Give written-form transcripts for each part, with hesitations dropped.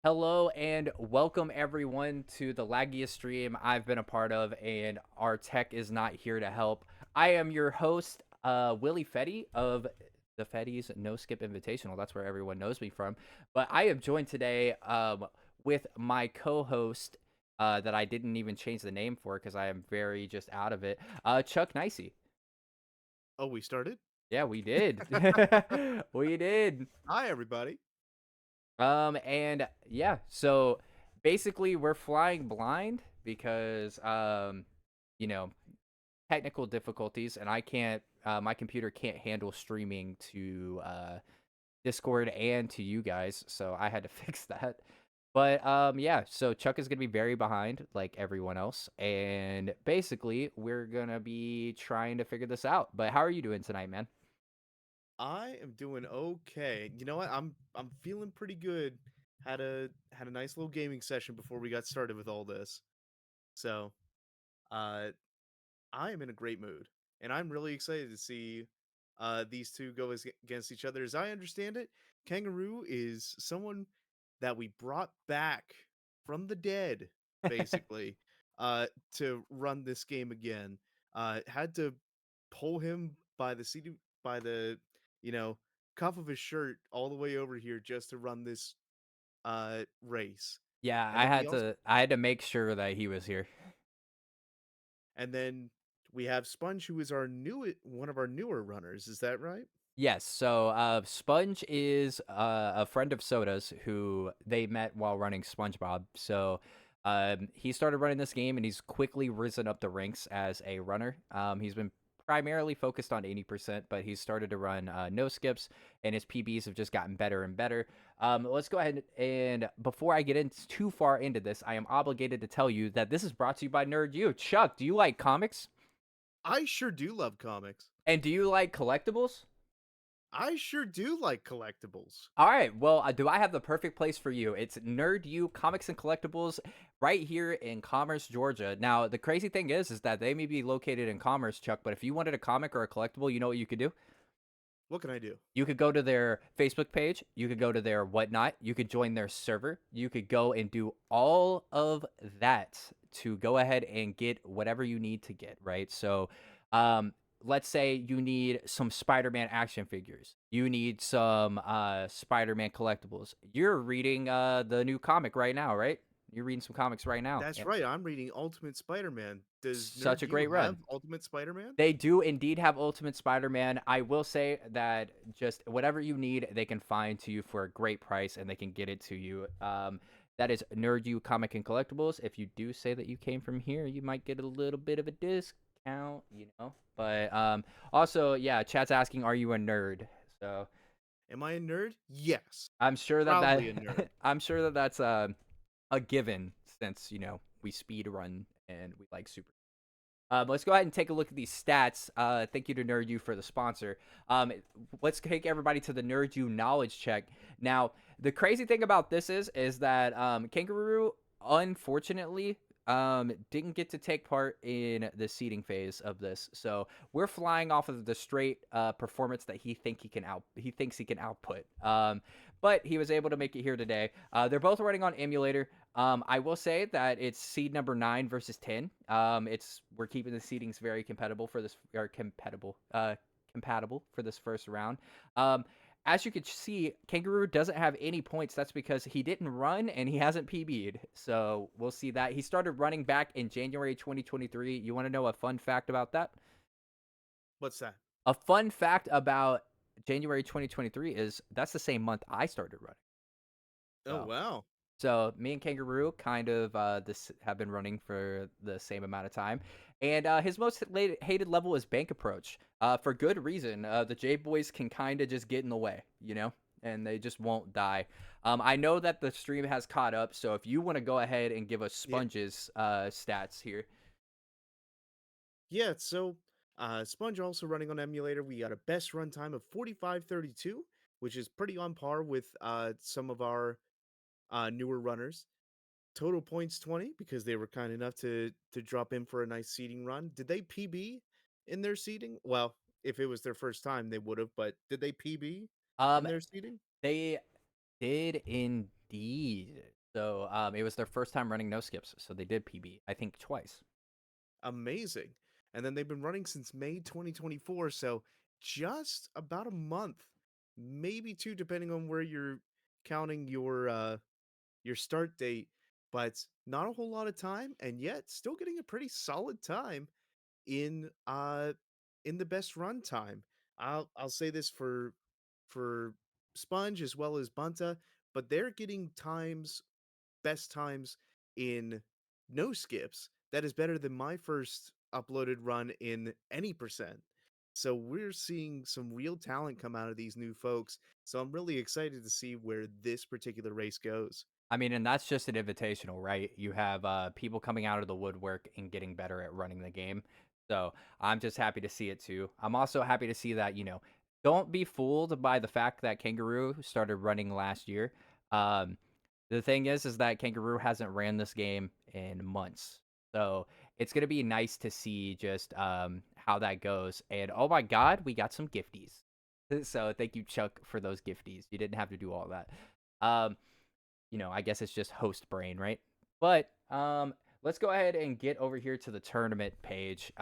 Hello and welcome everyone to the laggiest stream I've been a part of, and our tech is not here to help. I am your host, Willie Fetty of the Fetti's No Skip Invitational. That's where everyone knows me from. But I am joined today with my co-host that I didn't even change the name for because I am very just out of it. Chuck Nicey. Oh, we started? Yeah, we did. We did. Hi, everybody. And yeah, so basically we're flying blind because you know, technical difficulties and I can't my computer can't handle streaming to Discord and to you guys, so I had to fix that. But yeah, so Chuck is going to be very behind like everyone else, and basically we're going to be trying to figure this out. But how are you doing tonight, man? I am doing okay. You know what? I'm feeling pretty good. Had a nice little gaming session before we got started with all this. So, uh I am in a great mood, and I'm really excited to see these two go against each other. As I understand it, Kangaroo is someone that we brought back from the dead, basically, to run this game again. Had to pull him by the seat, by the you know cuff of his shirt all the way over here just to run this race. Yeah, And then we also I had to make sure that he was here. and then we have Sponge, who is our new one of our newer runners. Is that right? Yes, so Sponge is a friend of Soda's who they met while running SpongeBob. So he started running this game and he's quickly risen up the ranks as a runner. He's been primarily focused on 80%, but he's started to run no skips and his PBs have just gotten better and better. Let's go ahead and before I get in too far into this, I am obligated to tell you that this is brought to you by Nerd U. Chuck, do you like comics? I sure do love comics. And do you like collectibles? I sure do like collectibles. All right. Well, do I have the perfect place for you? It's Nerd U Comics and Collectibles right here in Commerce, Georgia. Now, the crazy thing is that they may be located in Commerce, Chuck, but if you wanted a comic or a collectible, you know what you could do? What can I do? You could go to their Facebook page, you could go to their whatnot, you could join their server, you could go and do all of that to go ahead and get whatever you need to get, right? So, um, let's say you need some Spider-Man action figures. You need some Spider-Man collectibles. You're reading the new comic right now, right? You're reading some comics right now. That's Yeah. right. I'm reading Ultimate Spider-Man. Does Such Nerd a U great have run. Ultimate Spider-Man? They do indeed have Ultimate Spider-Man. I will say that just whatever you need, they can find to you for a great price, and they can get it to you. That is Nerd U Comic and Collectibles. If you do say that you came from here, you might get a little bit of a discount, you know. But also, yeah, chat's asking, are you a nerd? So Am I a nerd? Yes. I'm sure that Proudly a nerd. I'm sure that that's a given since you know we speed run and we like super. Let's go ahead and take a look at these stats. Thank you to NerdU for the sponsor. Let's take everybody to the NerdU knowledge check. Now, the crazy thing about this is that Kangaroo, unfortunately, didn't get to take part in the seeding phase of this. So we're flying off of the straight performance that he thinks he can output. But he was able to make it here today. They're both running on emulator. I will say that it's seed number 9 versus 10. We're keeping the seedings very compatible for this or compatible for this first round. As you can see, Kangaroo doesn't have any points. That's because he didn't run and he hasn't PB'd. So we'll see that. He started running back in January 2023. You want to know a fun fact about that? What's that? A fun fact about January 2023 is that's the same month I started running. Oh, So wow. So me and Kangaroo kind of this have been running for the same amount of time, and his most hated level is bank approach. For good reason. The J boys can kind of just get in the way, you know, and they just won't die. I know that the stream has caught up, so if you want to go ahead and give us Yeah. Sponge's stats here. Yeah, so Sponge also running on emulator. We got a best run time of 45:32, which is pretty on par with some of our newer runners. Total points 20 because they were kind enough to drop in for a nice seeding run. Did they PB in their seeding? Well, if it was their first time, they would have, but did they PB in Um, their seeding? they did indeed. Indeed. So it was their first time running no skips, so they did PB, I think twice. Amazing. And then they've been running since May 2024, so just about a month, maybe two, depending on where you're counting your start date, but not a whole lot of time, and yet still getting a pretty solid time in uh in the best run time. I'll say this for Sponge as well as Bunta, but they're getting best times in no skips that is better than my first uploaded run in any percent. So we're seeing some real talent come out of these new folks. So I'm really excited to see where this particular race goes. I mean, and that's just an invitational, right? You have people coming out of the woodwork and getting better at running the game. So I'm just happy to see it too. I'm also happy to see that, don't be fooled by the fact that Kangaroo started running last year. Um, the thing is that Kangaroo hasn't ran this game in months. So it's going to be nice to see just how that goes. And oh my God, we got some gifties. So thank you, Chuck, for those gifties. You didn't have to do all that. Um, I guess it's just host brain, right? But let's go ahead and get over here to the tournament page.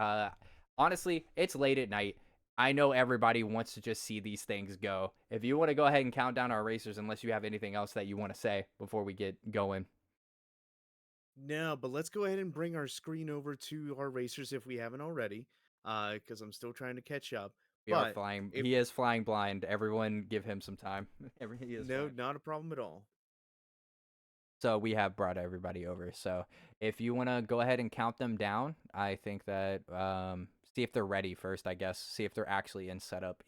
Honestly, it's late at night. I know everybody wants to just see these things go. If you want to go ahead and count down our racers, unless you have anything else that you want to say before we get going. No, but let's go ahead and bring our screen over to our racers if we haven't already, because I'm still trying to catch up. We are But flying. if He is flying blind. Everyone give him some time. He is no, flying. not a problem at all. So we have brought everybody over. So if you want to go ahead and count them down, I think that see if they're ready first, I guess. See if they're actually in setup.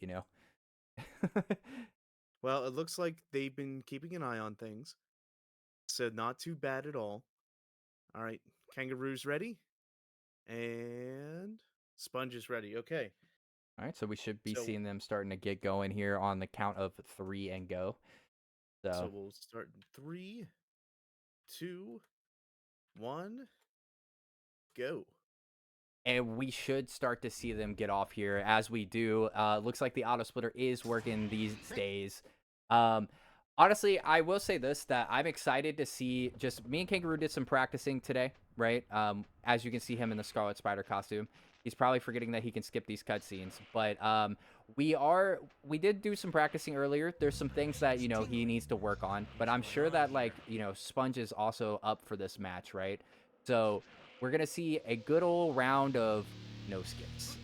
Well, it looks like they've been keeping an eye on things, so not too bad at all. All right, Kangaroo's ready, and Sponge is ready. Okay, All right, so we should be so seeing them starting to get going here on the count of 3 and go. so So we'll start in 3, 2, 1, go. and we should start to see them get off here as we do. Looks like the auto splitter is working these days. Um, honestly, I will say this, that I'm excited to see. Just me and Kangaroo did some practicing today, right? As you can see him in the Scarlet Spider costume. He's probably forgetting that he can skip these cutscenes, but we did do some practicing earlier. There's some things that he needs to work on, but I'm sure that Sponge is also up for this match, right? So we're gonna see a good old round of no skips.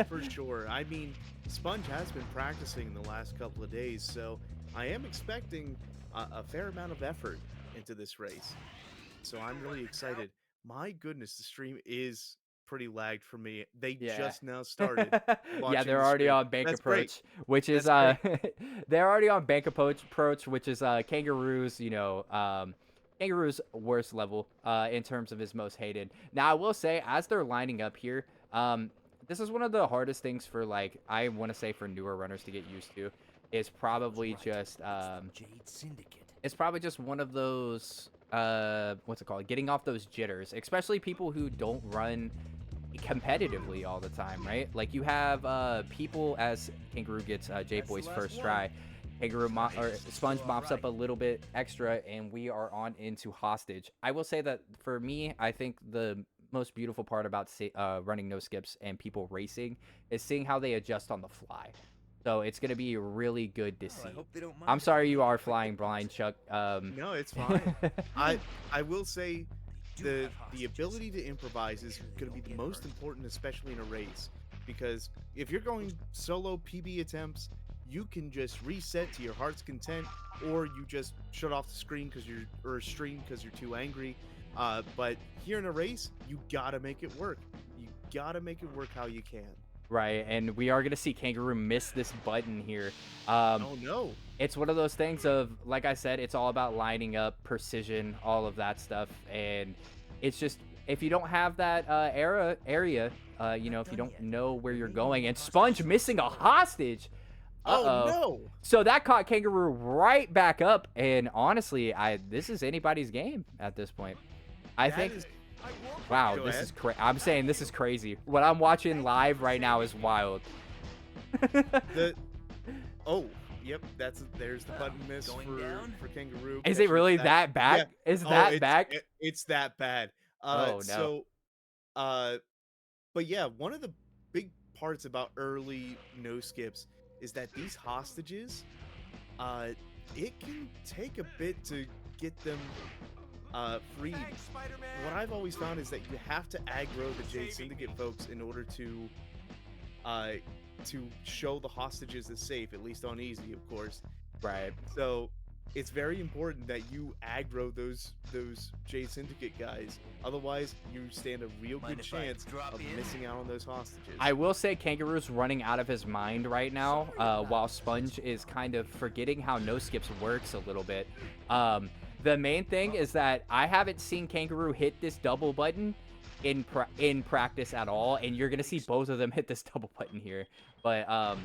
For sure. I mean, Sponge has been practicing the last couple of days, so I am expecting a fair amount of effort into this race. So I'm really excited. My goodness, the stream is pretty lagged for me. They Yeah. just now started Yeah, watching they're the already stream. on bank That's great. approach, which is That's great. they're already on bank approach, which is Kangaroo's, Kangaroo's worst level in terms of his most hated. Now I will say, as they're lining up here, this is one of the hardest things for, like, I want to say, for newer runners to get used to. Is probably just it's probably just one of those what's it called, getting off those jitters, especially people who don't run competitively all the time, right? Like, you have people, as Kangaroo gets J-Boy's first try, or Sponge mops up a little bit extra, and we are on into hostage. I will say that for me, I think the most beautiful part about running no skips and people racing is seeing how they adjust on the fly. So it's going to be really good to see. I'm sorry you are flying blind, Chuck. No, it's fine. I will say the ability to improvise is going to be the most important, especially in a race, because if you're going solo PB attempts, you can just reset to your heart's content, or you just shut off the screen stream because you're too angry. But here in a race, you gotta make it work. You gotta make it work how you can. Right, and we are going to see Kangaroo miss this button here. Oh no. It's one of those things of, like I said, it's all about lining up, precision, all of that stuff. And it's just, if you don't have that area, if you don't know where you're going, and Sponge missing a hostage. Oh no. So that caught Kangaroo right back up. And honestly, this is anybody's game at this point. I think. Wow, this is crazy. I'm saying this is crazy. What I'm watching live right now is wild. Oh, yep, there's the button miss for Kangaroo Is it catching really that. that Yeah. bad? Is Oh, that bad? it's that bad. Oh no. So uh but yeah, one of the big parts about early no skips is that these hostages, uh, it can take a bit to get them freed. What I've always found is that you have to aggro the J Syndicate folks in order uh to show the hostages as safe, at least on easy, of course. Right. So it's very important that you aggro those J Syndicate guys. Otherwise, you stand a real good chance of missing out on those hostages. I will say Kangaroo's running out of his mind right now, while Sponge is kind of forgetting how no skips works a little bit. The main thing is that I haven't seen Kangaroo hit this double button in practice at all, and you're gonna see both of them hit this double button here. But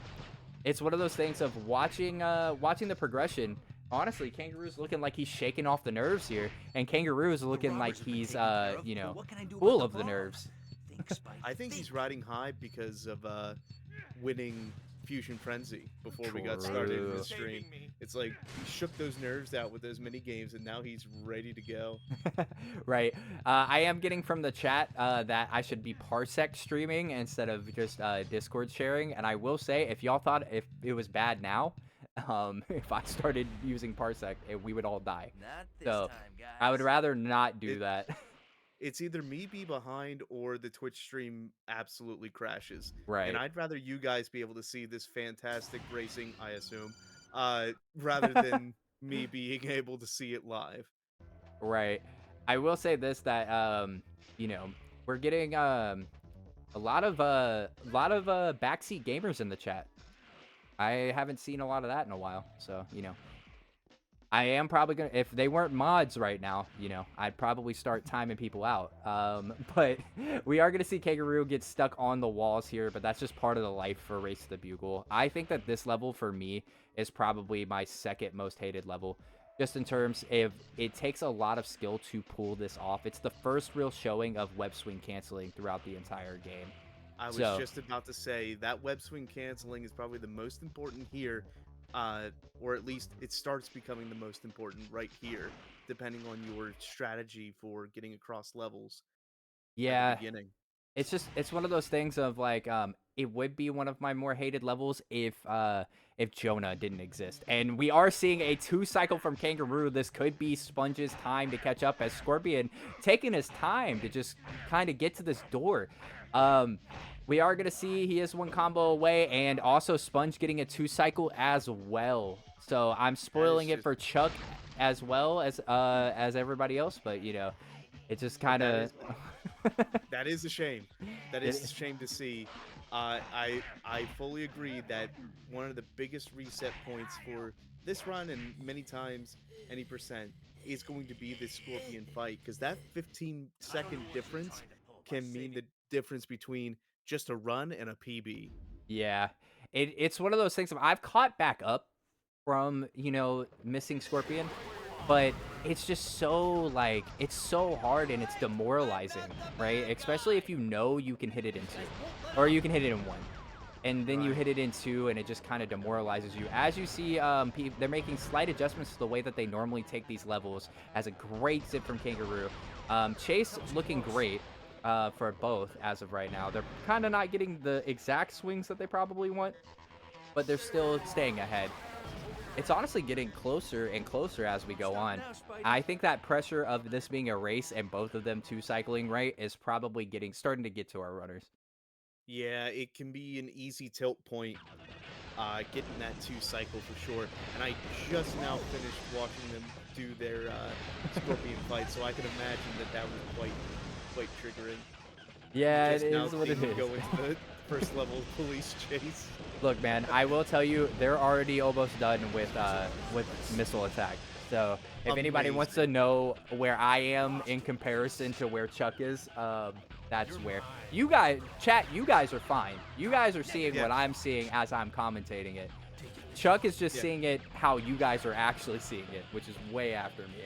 it's one of those things of watching the progression. Honestly, Kangaroo's looking like he's shaking off the nerves here, and Kangaroo's looking like he's full of the nerves. I think he's riding high because of winning Fusion Frenzy before we got started in the stream. It's like he shook those nerves out with those mini games, and now he's ready to go. Right. I am getting from the chat that I should be Parsec streaming instead of just Discord sharing. And I will say, if y'all thought if it was bad now, if I started using Parsec, we would all die. So I would rather not do that. It's either me be behind or the Twitch stream absolutely crashes. And Right. I'd rather you guys be able to see this fantastic racing, I assume, rather than me being able to see it live. Right. I will say this, that you know, we're getting a lot of backseat gamers in the chat. I haven't seen a lot of that in a while, so I am probably gonna, if they weren't mods right now, I'd probably start timing people out. But we are gonna see Kangaroo get stuck on the walls here, but that's just part of the life for Race to the Bugle. I think that this level for me is probably my second most hated level, just in terms of it takes a lot of skill to pull this off. It's the first real showing of web swing canceling throughout the entire game. I was just about to say that web swing canceling is probably the most important here, or at least it starts becoming the most important right here, depending on your strategy for getting across levels at the Yeah, beginning. it's one of those things of like, it would be one of my more hated levels if Jonah didn't exist. And we are seeing a 2-cycle from Kangaroo. This could be Sponge's time to catch up, as Scorpion taking his time to just kind of get to this door. We are going to see he is 1 combo away, and also Sponge getting a 2-cycle as well. So I'm spoiling it for Chuck as well as everybody else, but it just kind of that is a shame. That is a shame to see. I fully agree that one of the biggest reset points for this run, and many times any percent, is going to be this Scorpion fight, because that 15-second difference can mean the difference between just a run and a PB. Yeah, it's one of those things. I've caught back up from missing Scorpion, but it's just so it's so hard and it's demoralizing, right? Especially if you can hit it in 2, or you can hit it in 1, and then you hit it in 2, and it just kind of demoralizes you. As you see, they're making slight adjustments to the way that they normally take these levels. As a great zip from Kangaroo. Chase looking great for both as of right now. They're kind of not getting the exact swings that they probably want, but they're still staying ahead. It's honestly getting closer and closer as we go on. I think that pressure of this being a race and both of them 2-cycling right is probably starting to get to our runners. Yeah, it can be an easy tilt point, getting that 2-cycle for sure. And I just now finished watching them do their Scorpion fight, so I can imagine that was quite triggering. Yeah, just it now is what it is. Go into the first level police chase. Look, man, I will tell you, they're already almost done with missile attack. So if anybody wants to know where I am in comparison to where Chuck is, that's where you guys, chat. You guys are fine. You guys are seeing what I'm seeing as I'm commentating it. Chuck is just seeing it how you guys are actually seeing it, which is way after me.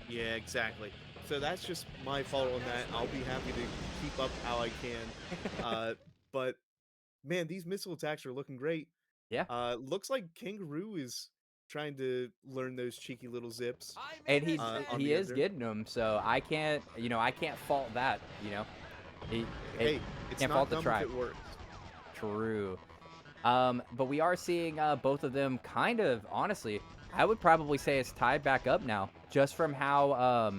Yeah, exactly. So that's just my fault on that. I'll be happy to keep up how I can. But man, these missile attacks are looking great. Yeah. Looks like Kangaroo is trying to learn those cheeky little zips And on he the is ender. getting them, so I can't, I can't fault that, He, it Hey, it's can't not fault the dumb if try. it works. True. But we are seeing both of them kind of, honestly, I would probably say it's tied back up now, just from how,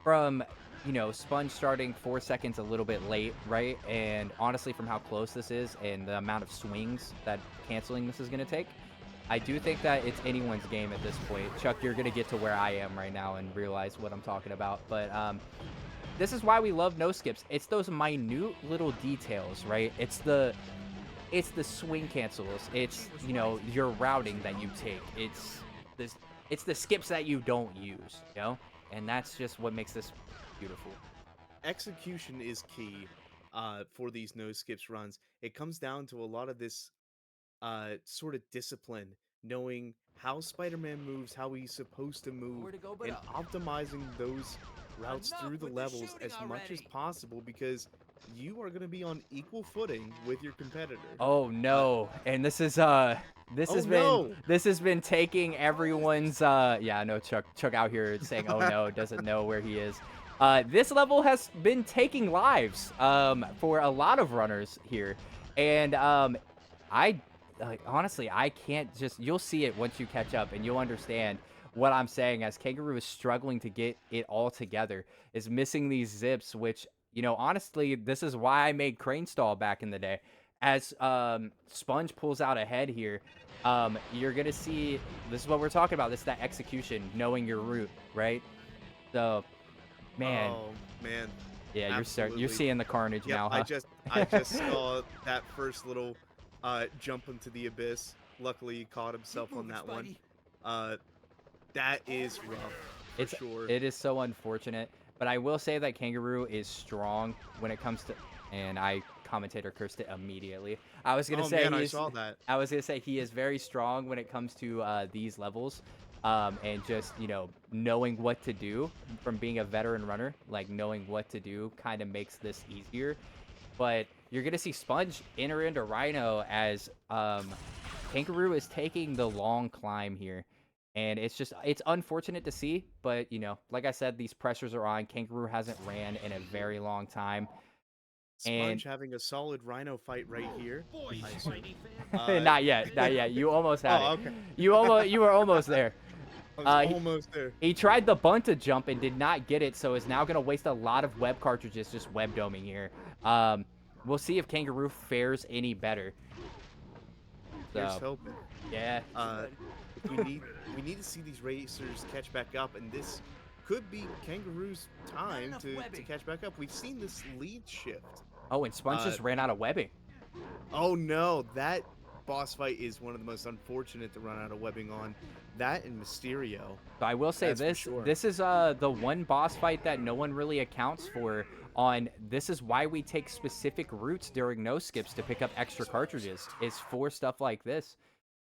from, Sponge starting 4 seconds a little bit late, right? And honestly, from how close this is and the amount of swings that canceling this is going to take, I do think that it's anyone's game at this point. Chuck, you're going to get to where I am right now and realize what I'm talking about. But this is why we love no skips. It's those minute little details, right? It's the swing cancels. It's, your routing that you take. This it's the skips that you don't use. And that's just what makes this beautiful. Execution is key for these no skips runs. It comes down to a lot of this sort of discipline, knowing how Spider-Man moves, how he's supposed to move, Nowhere to go but and up. optimizing those routes Enough through the with the levels shooting as much as already. possible because you are going to be on equal footing with your competitor. Oh Uh, no. And this oh has been no! this has been taking everyone's yeah, no, Chuck out here saying oh no, doesn't know where he is. This level has been taking lives for a lot of runners here. And I honestly, I can't just you'll see it once you catch up and you'll understand what I'm saying as Kangaroo is struggling to get it all together, is missing these zips, which, honestly, this is why I made Crane Stall back in the day. As Sponge pulls out ahead here, you're gonna see this is what we're talking about. This is that execution, knowing your route, right? So, man, Oh man, yeah, you're absolutely. seeing the carnage Yep, now, I huh? just saw that first little jump into the abyss. Luckily, he caught himself Keep on moving, that one. Spidey. Uh, that is rough for It's sure. it is so unfortunate, but I will say that Kangaroo is strong when it comes to, and I commentator cursed it immediately. I was gonna Oh say man, I saw that. I was gonna say he is very strong when it comes to these levels, and just knowing what to do from being a veteran runner, like knowing what to do, kind of makes this easier. But you're gonna see Sponge enter into Rhino as Kangaroo is taking the long climb here. And it's unfortunate to see, but like I said, these pressures are on. Kangaroo hasn't ran in a very long time. And Sponge having a solid Rhino fight right here, Boy, I assume. Spidey fan. Uh, not yet, not yet. You almost had it. oh, okay. You were almost there. I was Uh, he, almost there. he tried the bunta jump and did not get it, so is now gonna waste a lot of web cartridges just web doming here. We'll see if Kangaroo fares any better. Here's So hoping. yeah, Uh, we need to see these racers catch back up, and this could be Kangaroo's time enough to webbing. catch back up. We've seen this lead shift. oh, and Sponge Uh, just ran out of webbing. oh no, that boss fight is one of the most unfortunate to run out of webbing on. That and Mysterio. So I will say That's for this: sure. this is the one boss fight that no one really accounts for. On this is why we take specific routes during no skips to pick up extra cartridges. Is for stuff like this.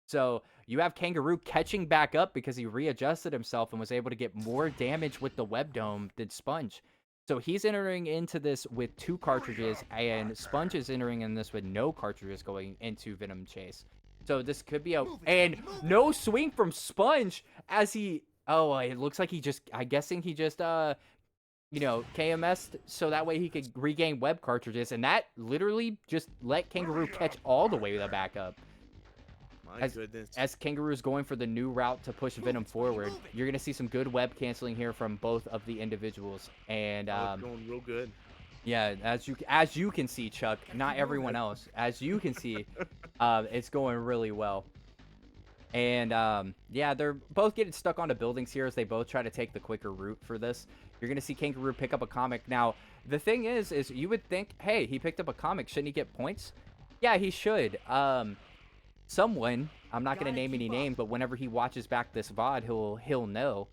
So you have Kangaroo catching back up because he readjusted himself and was able to get more damage with the web dome than Sponge. So he's entering into this with 2 cartridges, and Sponge is entering in this with no cartridges going into Venom Chase. So this could be and no swing from Sponge as he. Oh, it looks like I'm guessing he just KMS'd so that way he could regain web cartridges, and that literally just let Kangaroo catch all the way back up. My goodness. As Kangaroo's going for the new route to push Venom forward, you're gonna see some good web canceling here from both of the individuals. And It's going real good. yeah, as you can see, Chuck, not everyone else, as you can see, it's going really well. And yeah, they're both getting stuck onto buildings here as they both try to take the quicker route for this. You're gonna see Kangaroo pick up a comic. Now, the thing is you would think, hey, he picked up a comic, shouldn't he get points? Yeah, he should. Someone, I'm not gonna name any names, but whenever he watches back this VOD, he'll know.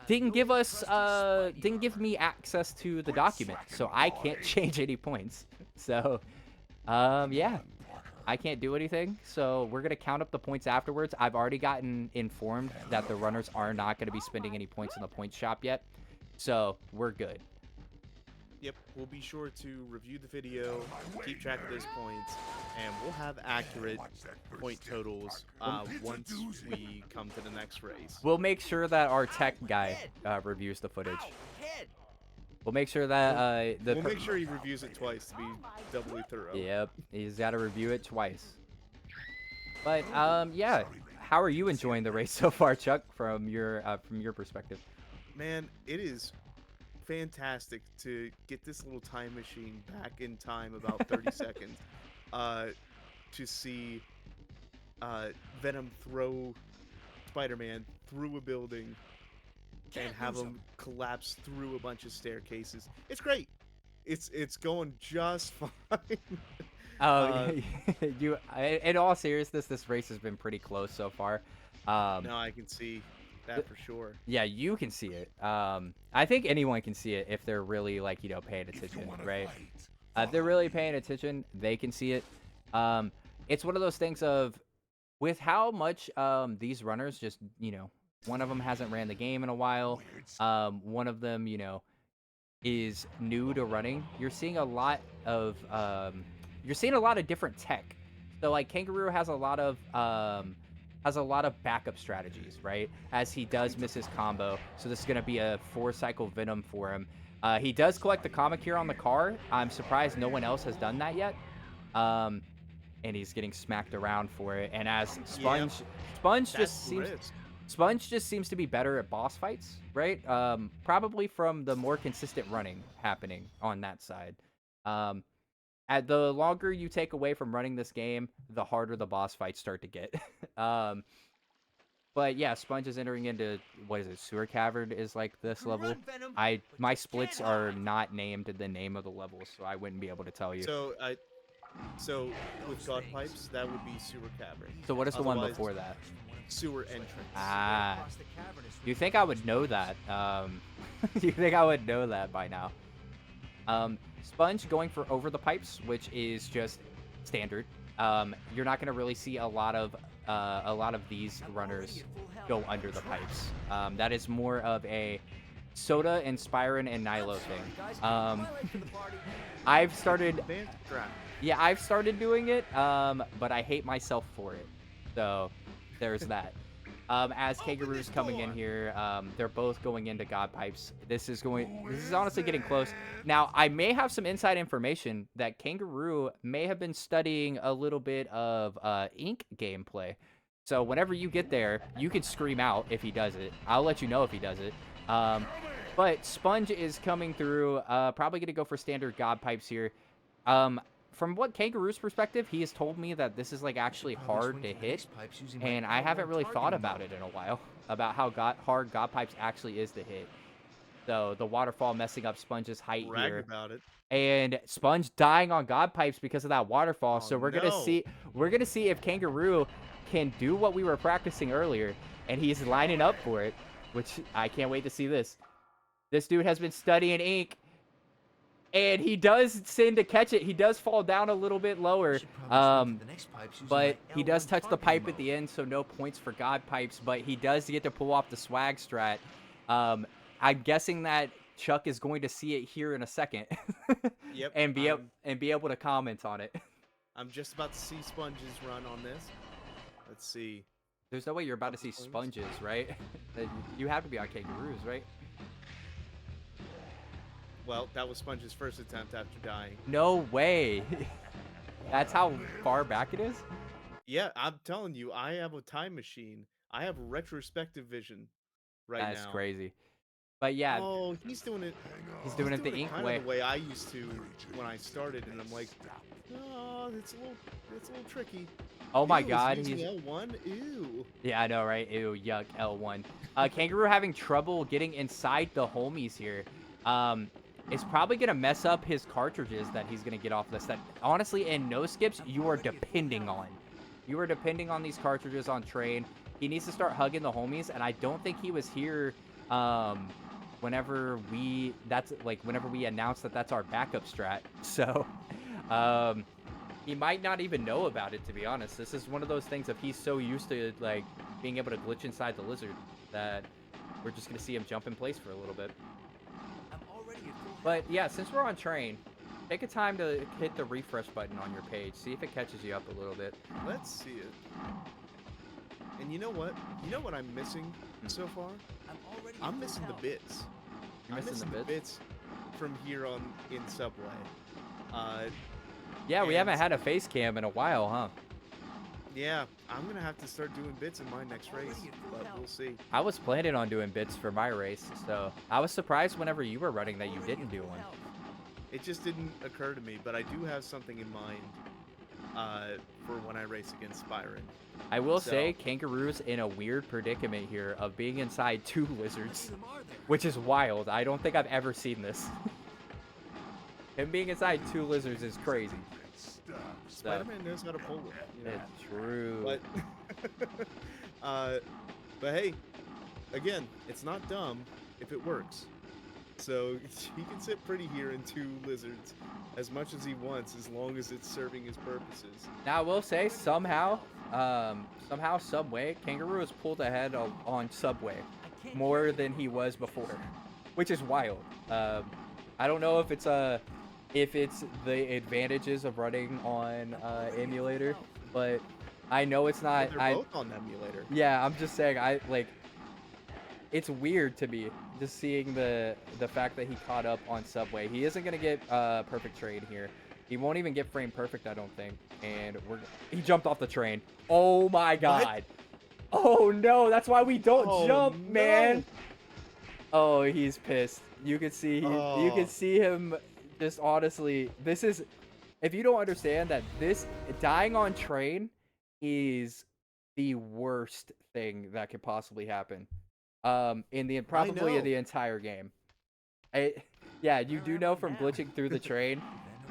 Didn't give me access to the document, so I can't change any points. So, yeah, I can't do anything. So we're gonna count up the points afterwards. I've already gotten informed that the runners are not gonna be spending any points in the points shop yet, so we're good. Yep, we'll be sure to review the video, keep track of those points, and we'll have accurate point totals once we come to the next race. We'll make sure that our tech guy reviews the footage. We'll make sure that We'll make sure he reviews it twice to be doubly thorough. Yep, he's got to review it twice. But yeah, how are you enjoying the race so far, Chuck? From your perspective? Man, it is fantastic to get this little time machine back in time about 30 seconds to see Venom throw Spider-Man through a building and have him collapse through a bunch of staircases. It's great. It's going just fine. You in all seriousness, this race has been pretty close so far. No, I can see that for sure. Yeah, you can see it. I think anyone can see it if they're really paying attention, right? If they're really paying attention, they can see it. It's one of those things of with how much these runners just one of them hasn't ran the game in a while. One of them is new to running. You're seeing a lot of different tech. So like Kangaroo has a lot of backup strategies, right? As he does miss his combo. So this is going to be a 4-cycle Venom for him. He does collect the comic here on the car. I'm surprised no one else has done that yet. And he's getting smacked around for it. And as Sponge just seems to be better at boss fights, right? Probably from the more consistent running happening on that side. At the longer you take away from running this game, the harder the boss fights start to get. But yeah, Sponge is entering into, what is it, Sewer Cavern is like this level. My splits are not named in the name of the levels, so I wouldn't be able to tell you. So with God Pipes, that would be Sewer Cavern. So what is the one before that? Sewer Entrance. Ah. You think I would know that? You think I would know that by now? Sponge going for over the pipes, which is just standard. You're not going to really see a lot of these runners go under the pipes. That is more of a Soda and Spyron and Nilo thing. I've started doing it, but I hate myself for it. So there's that. As Kangaroo's coming in here, they're both going into God Pipes. This is honestly getting close. Now, I may have some inside information that Kangaroo may have been studying a little bit of Ink gameplay. So whenever you get there, you can scream out if he does it. I'll let you know if he does it. But Sponge is coming through, probably going to go for standard God Pipes here. From what Kangaroo's perspective, he has told me that this is actually hard to hit, and I haven't really thought about it in a while, about how hard God Pipes actually is to hit. So the waterfall messing up Sponge's height here. About it. And Sponge dying on God Pipes because of that waterfall. So we're gonna see if Kangaroo can do what we were practicing earlier, and he's lining up for it, which I can't wait to see this. This dude has been studying Ink. And he does sin to catch it. He does fall down a little bit lower. But he does touch the pipe at the end, so no points for God Pipes. But he does get to pull off the swag strat. I'm guessing that Chuck is going to see it here in a second. Yep. and be able to comment on it. I'm just about to see Sponge's run on this. Let's see. There's no way you're about to see Sponges, right? You have to be on Kangaroos, right? Well, that was Sponge's first attempt after dying. No way. That's how far back it is? Yeah, I'm telling you, I have a time machine. I have retrospective vision right now. That's crazy. But yeah. Oh, he's doing it. He's doing it the Ink way. The way I used to when I started, and I'm like, oh, it's a little tricky. Oh my God, he's L1. Ew. Yeah, I know, right? Ew, yuck, L1. Kangaroo having trouble getting inside the homies here. It's probably going to mess up his cartridges that he's going to get off this. That honestly, in no skips, you are depending on. You are depending on these cartridges on train. He needs to start hugging the homies, and I don't think he was here whenever we announced that that's our backup strat. So he might not even know about it, to be honest. This is one of those things of he's so used to being able to glitch inside the lizard that we're just going to see him jump in place for a little bit. But yeah, since we're on train, take a time to hit the refresh button on your page. See if it catches you up a little bit. Let's see it. And you know what? You know what I'm missing so far? I'm missing the bits. You're I'm missing the bits? from here on in Subway. Yeah, we haven't and had a face cam in a while, huh? yeah, I'm gonna have to start doing bits in my next race, but we'll see. I was planning on doing bits for my race, so I was surprised whenever you were running that you didn't do one. It just didn't occur to me, but I do have something in mind for when I race against Byron. I will say, Kangaroo's in a weird predicament here of being inside 2 lizards, which is wild. I don't think I've ever seen this. Him being inside 2 lizards is crazy. Spider-Man knows how to pull it. You know? It's true. But hey, again, it's not dumb if it works. So he can sit pretty here in 2 lizards as much as he wants, as long as it's serving his purposes. Now, I will say, somehow Subway, Kangaroo has pulled ahead on Subway more than he was before, which is wild. I don't know if it's the advantages of running on emulator, but I know it's not. They're both on emulator. Yeah, I'm just saying, it's weird to me just seeing the fact that he caught up on Subway. He isn't gonna get perfect train here. He won't even get frame perfect, I don't think. And he jumped off the train. Oh my god. What? Oh no, that's why we don't jump, man. Oh, he's pissed. You could see you could see him just honestly. This is, if you don't understand that this dying on train is the worst thing that could possibly happen. In the probably in the entire game. Yeah, you do know from glitching through the train.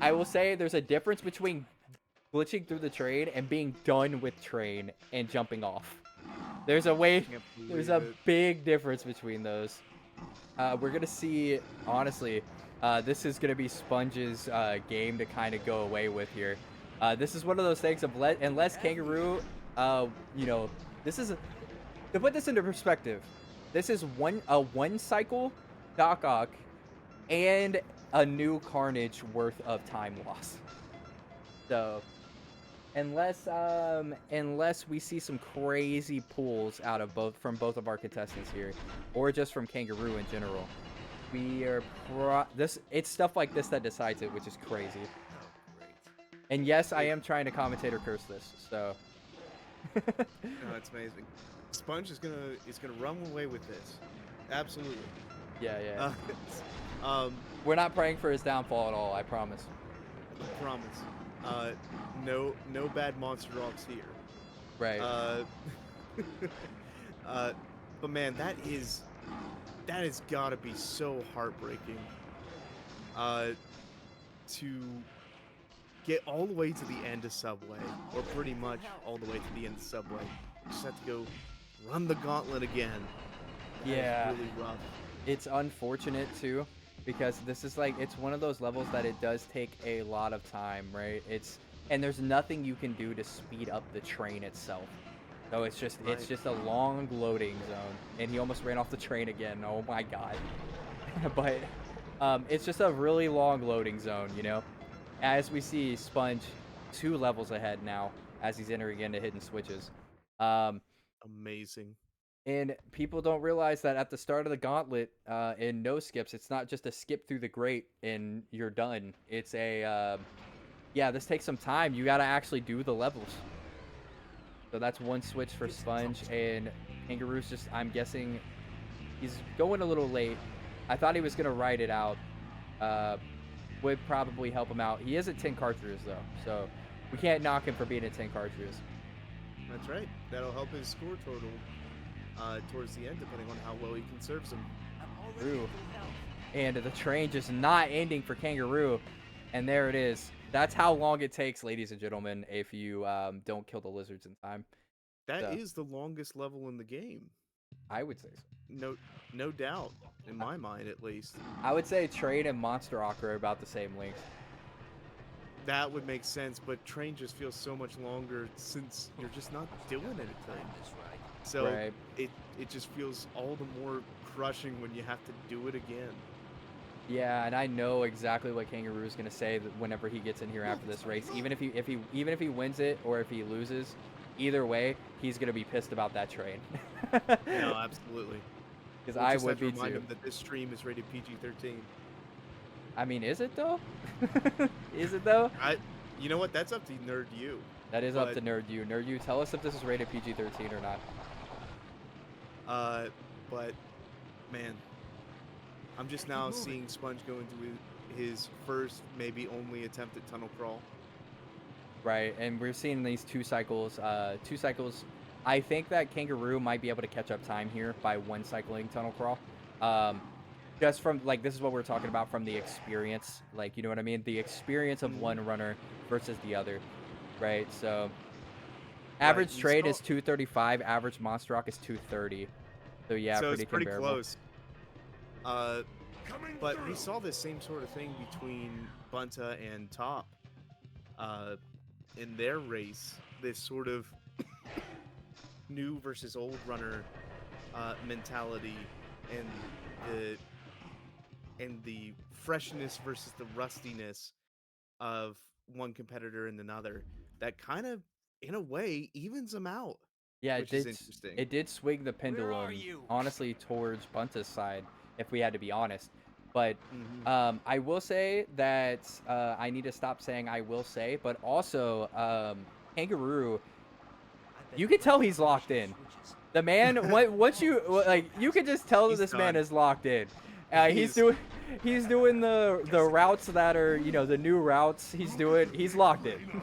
I will say there's a difference between glitching through the train and being done with train and jumping off. There's a big difference between those. We're gonna see, honestly, this is gonna be Sponge's game to kind of go away with here. This is one of those things of unless Kangaroo, you know, to put this into perspective. This is a one cycle Doc Ock and a new Carnage worth of time loss. So unless we see some crazy pulls out of from both of our contestants here, or just from Kangaroo in general, we are it's stuff like this that decides it, which is crazy. And yes, I am trying to commentator curse this, so no, it's amazing. Sponge is gonna run away with this. Absolutely. Yeah. We're not praying for his downfall at all, I promise. I promise. No bad monster rocks here. Right. But man, that has gotta be so heartbreaking. To get all the way to the end of Subway, or pretty much all the way to the end of Subway. Just have to go run the gauntlet again. That is really rough. It's unfortunate too, because this is like, it's one of those levels that it does take a lot of time, right? And there's nothing you can do to speed up the train itself. So it's just a long loading zone, and he almost ran off the train again. Oh my god. But it's just a really long loading zone, you know. As we see Sponge 2 levels ahead now as he's entering into hidden switches. Amazing. And people don't realize that at the start of the gauntlet, in no skips, it's not just a skip through the grate and you're done. It's a, this takes some time. You got to actually do the levels. So that's one switch for Sponge, and Kangaroo's just, I'm guessing, he's going a little late. I thought he was going to ride it out. Would probably help him out. He is at 10 cartridges, though, so we can't knock him for being at 10 cartridges. That's right. That'll help his score total towards the end, depending on how well he conserves them. True. And the train just not ending for Kangaroo, and there it is. That's how long it takes, ladies and gentlemen, if you don't kill the lizards in time. That is the longest level in the game. I would say so. No doubt, in my mind at least. I would say Train and Monster Rock are about the same length. That would make sense, but Train just feels so much longer since you're just not doing anything. So it just feels all the more crushing when you have to do it again. Yeah, and I know exactly what Kangaroo is gonna say whenever he gets in here after this race. Even if he wins it or if he loses, either way, he's gonna be pissed about that train. No, absolutely. Because We'll I just have would to be remind too. him that this stream is rated PG-13. I mean, is it though? Is it though? You know what? That's up to Nerd You. That is up But to Nerd You. Nerd You, tell us if this is rated PG-13 or not. uh, but man, I'm just now seeing Sponge go into his first, maybe only attempt at tunnel crawl. Right, and we're seeing these two cycles. I think that Kangaroo might be able to catch up time here by one cycling tunnel crawl. Um, just from like this is what we're talking about from the experience, like you know what I mean, the experience of Mhm. one runner versus the other, right? So Right. average trade is 235, average monster rock is 230. So yeah, So it's pretty pretty comparable. close. Uh, but we saw the same sort of thing between Bunta and Top. In their race, this sort of new versus old runner mentality, and the the freshness versus the rustiness of one competitor and another, that kind of, in a way, evens them out, Yeah, which is interesting. it did swing the pendulum honestly towards Bunta's side, if we had to be honest. But Hmm. I will say that I need to stop saying I will say, but also Kangaroo, you can tell he's locked in. The man, once you like, you can just tell that He's this man done. is locked in. He's He's doing the routes that are the new routes. He's locked in.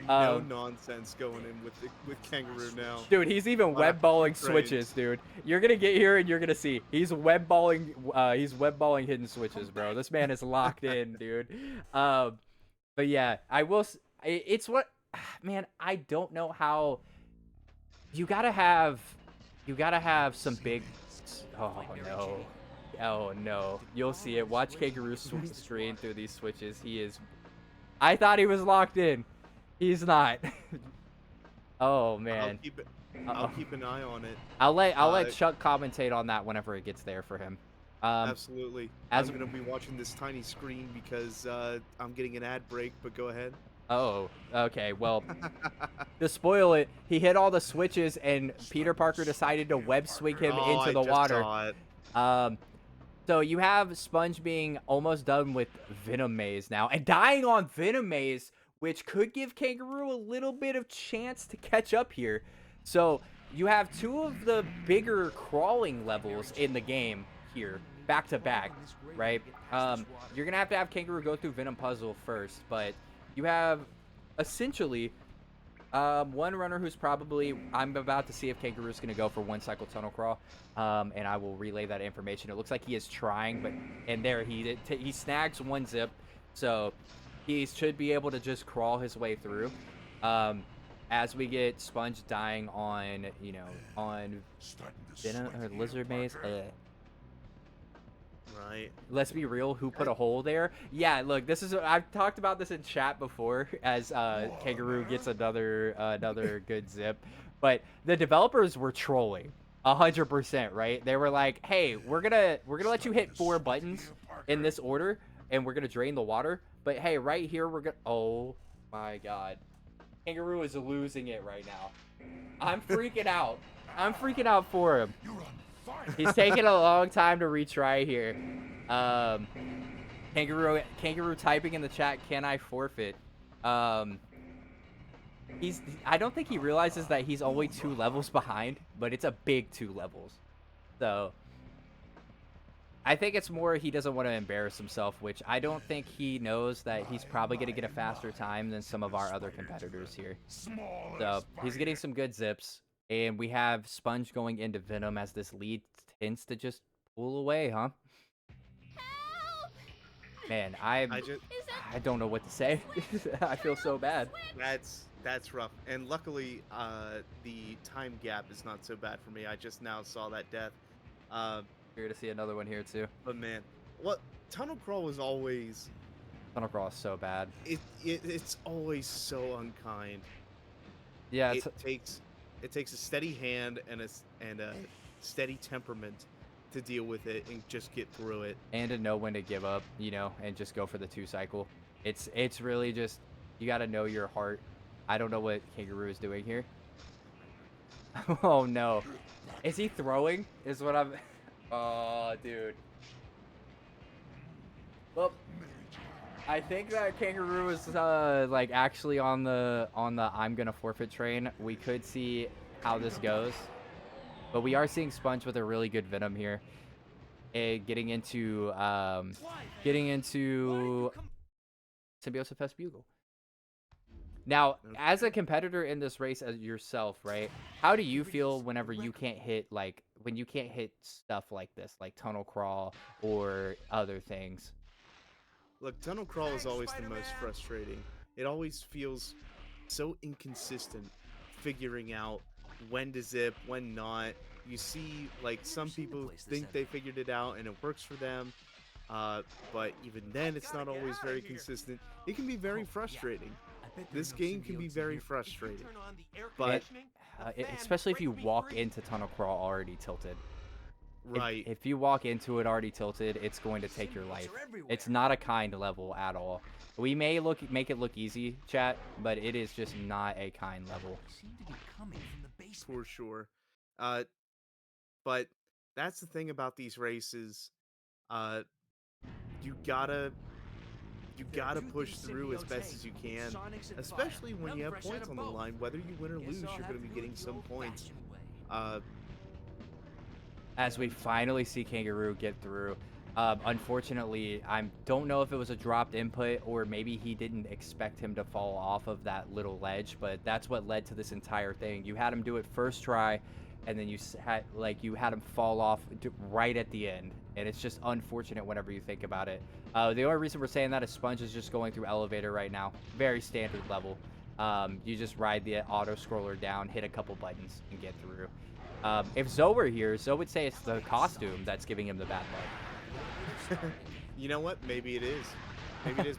no um, nonsense going in with Kangaroo now Dude, he's even on web after two balling trains. switches, dude. You're gonna get here and you're gonna see he's web balling hidden switches, bro. This man is locked in, dude. But yeah, it's what, man. I don't know how you gotta have some big. Oh no, oh no. You'll see it. Watch Kangaroo strain through these switches. He is. I thought he was locked in. He's not. Oh I'll man. keep it. I'll Uh-oh. keep an eye on it. I'll let Uh, Chuck commentate on that whenever it gets there for him. Absolutely. As I'm gonna be watching this tiny screen because I'm getting an ad break. But go ahead. oh, okay. Well, to spoil it, he hit all the switches and Peter Parker decided to web swing him Oh, into I the just water. saw it. Um, so you have Sponge being almost done with Venom Maze now and dying on Venom Maze, which could give Kangaroo a little bit of chance to catch up here. So you have two of the bigger crawling levels in the game here, back to back, right? You're gonna have to have Kangaroo go through Venom Puzzle first, but you have essentially one runner who's probably, I'm about to see if Kangaroo's going to go for one cycle tunnel crawl, and I will relay that information. It looks like he is trying, but and there he snags one zip, so he should be able to just crawl his way through. As we get Sponge dying on on Venom or Lizard Maze. Right. Let's be real, who put a hole there? Yeah, look, I've talked about this in chat before as Kangaroo gets another good zip. But the developers were trolling 100%, right? They were like, "Hey, we're gonna let you hit 4 buttons in this order and we're gonna drain the water. But hey, right here we're gonna." Oh my god. Kangaroo is losing it right now. I'm freaking out. I'm freaking out for him. He's taking a long time to retry here. Um, Kangaroo typing in the chat, "Can I forfeit?" Um, I don't think he realizes that he's only 2 levels behind, but it's a big 2 levels. So I think it's more he doesn't want to embarrass himself, which I don't think he knows that he's probably going to get a faster time than some of our other competitors here. So he's getting some good zips, and we have Sponge going into Venom as this lead tends to just pull away, huh? Man, I just I don't know what to say. I feel so bad. that's rough. And luckily, the time gap is not so bad for me. I just now saw that death. Uh, Here to see another one here too. but man, what tunnel crawl was always Tunnel crawl is so bad. it's always so unkind. Yeah, It takes a steady hand and a steady temperament to deal with it and just get through it. And to know when to give up, you know, and just go for the 2 cycle. It's really just you got to know your heart. I don't know what Kangaroo is doing here. Oh no. Is he throwing? Is what I'm Oh, dude. Well, I think that Kangaroo is like actually on the I'm gonna forfeit train. We could see how this goes, but we are seeing Sponge with a really good Venom here, and getting into Symbiosis Fest Bugle. Now, as a competitor in this race as yourself, right? How do you feel whenever you can't hit when you can't hit stuff like this, like tunnel crawl or other things? Look, tunnel crawl is always the most frustrating. It always feels so inconsistent figuring out when to zip, when not. You see, like, some people think they figured it out and it works for them, but even then, it's not always very consistent. It can be very frustrating. This game can be very frustrating, but Especially if you walk into tunnel crawl already tilted. right. If you walk into it already tilted, it's going to take your life. It's not a kind level at all. We may make it look easy, chat, but it is just not a kind level. For sure. Uh, but that's the thing about these races. Uh, you gotta push through as best as you can, especially when you have points on the line. Whether you win or lose, you're gonna be getting some points. Uh, As we finally see Kangaroo get through. Unfortunately, I don't know if it was a dropped input or maybe he didn't expect him to fall off of that little ledge, but that's what led to this entire thing. You had him do it first try, and then you had him fall off right at the end, and it's just unfortunate whenever you think about it. The only reason we're saying that is Sponge is just going through elevator right now, very standard level. You just ride the auto scroller down, hit a couple buttons, and get through. If Zoe were here, Zoe would say it's the costume that's giving him the bad luck. you know what? Maybe it is. Maybe it is.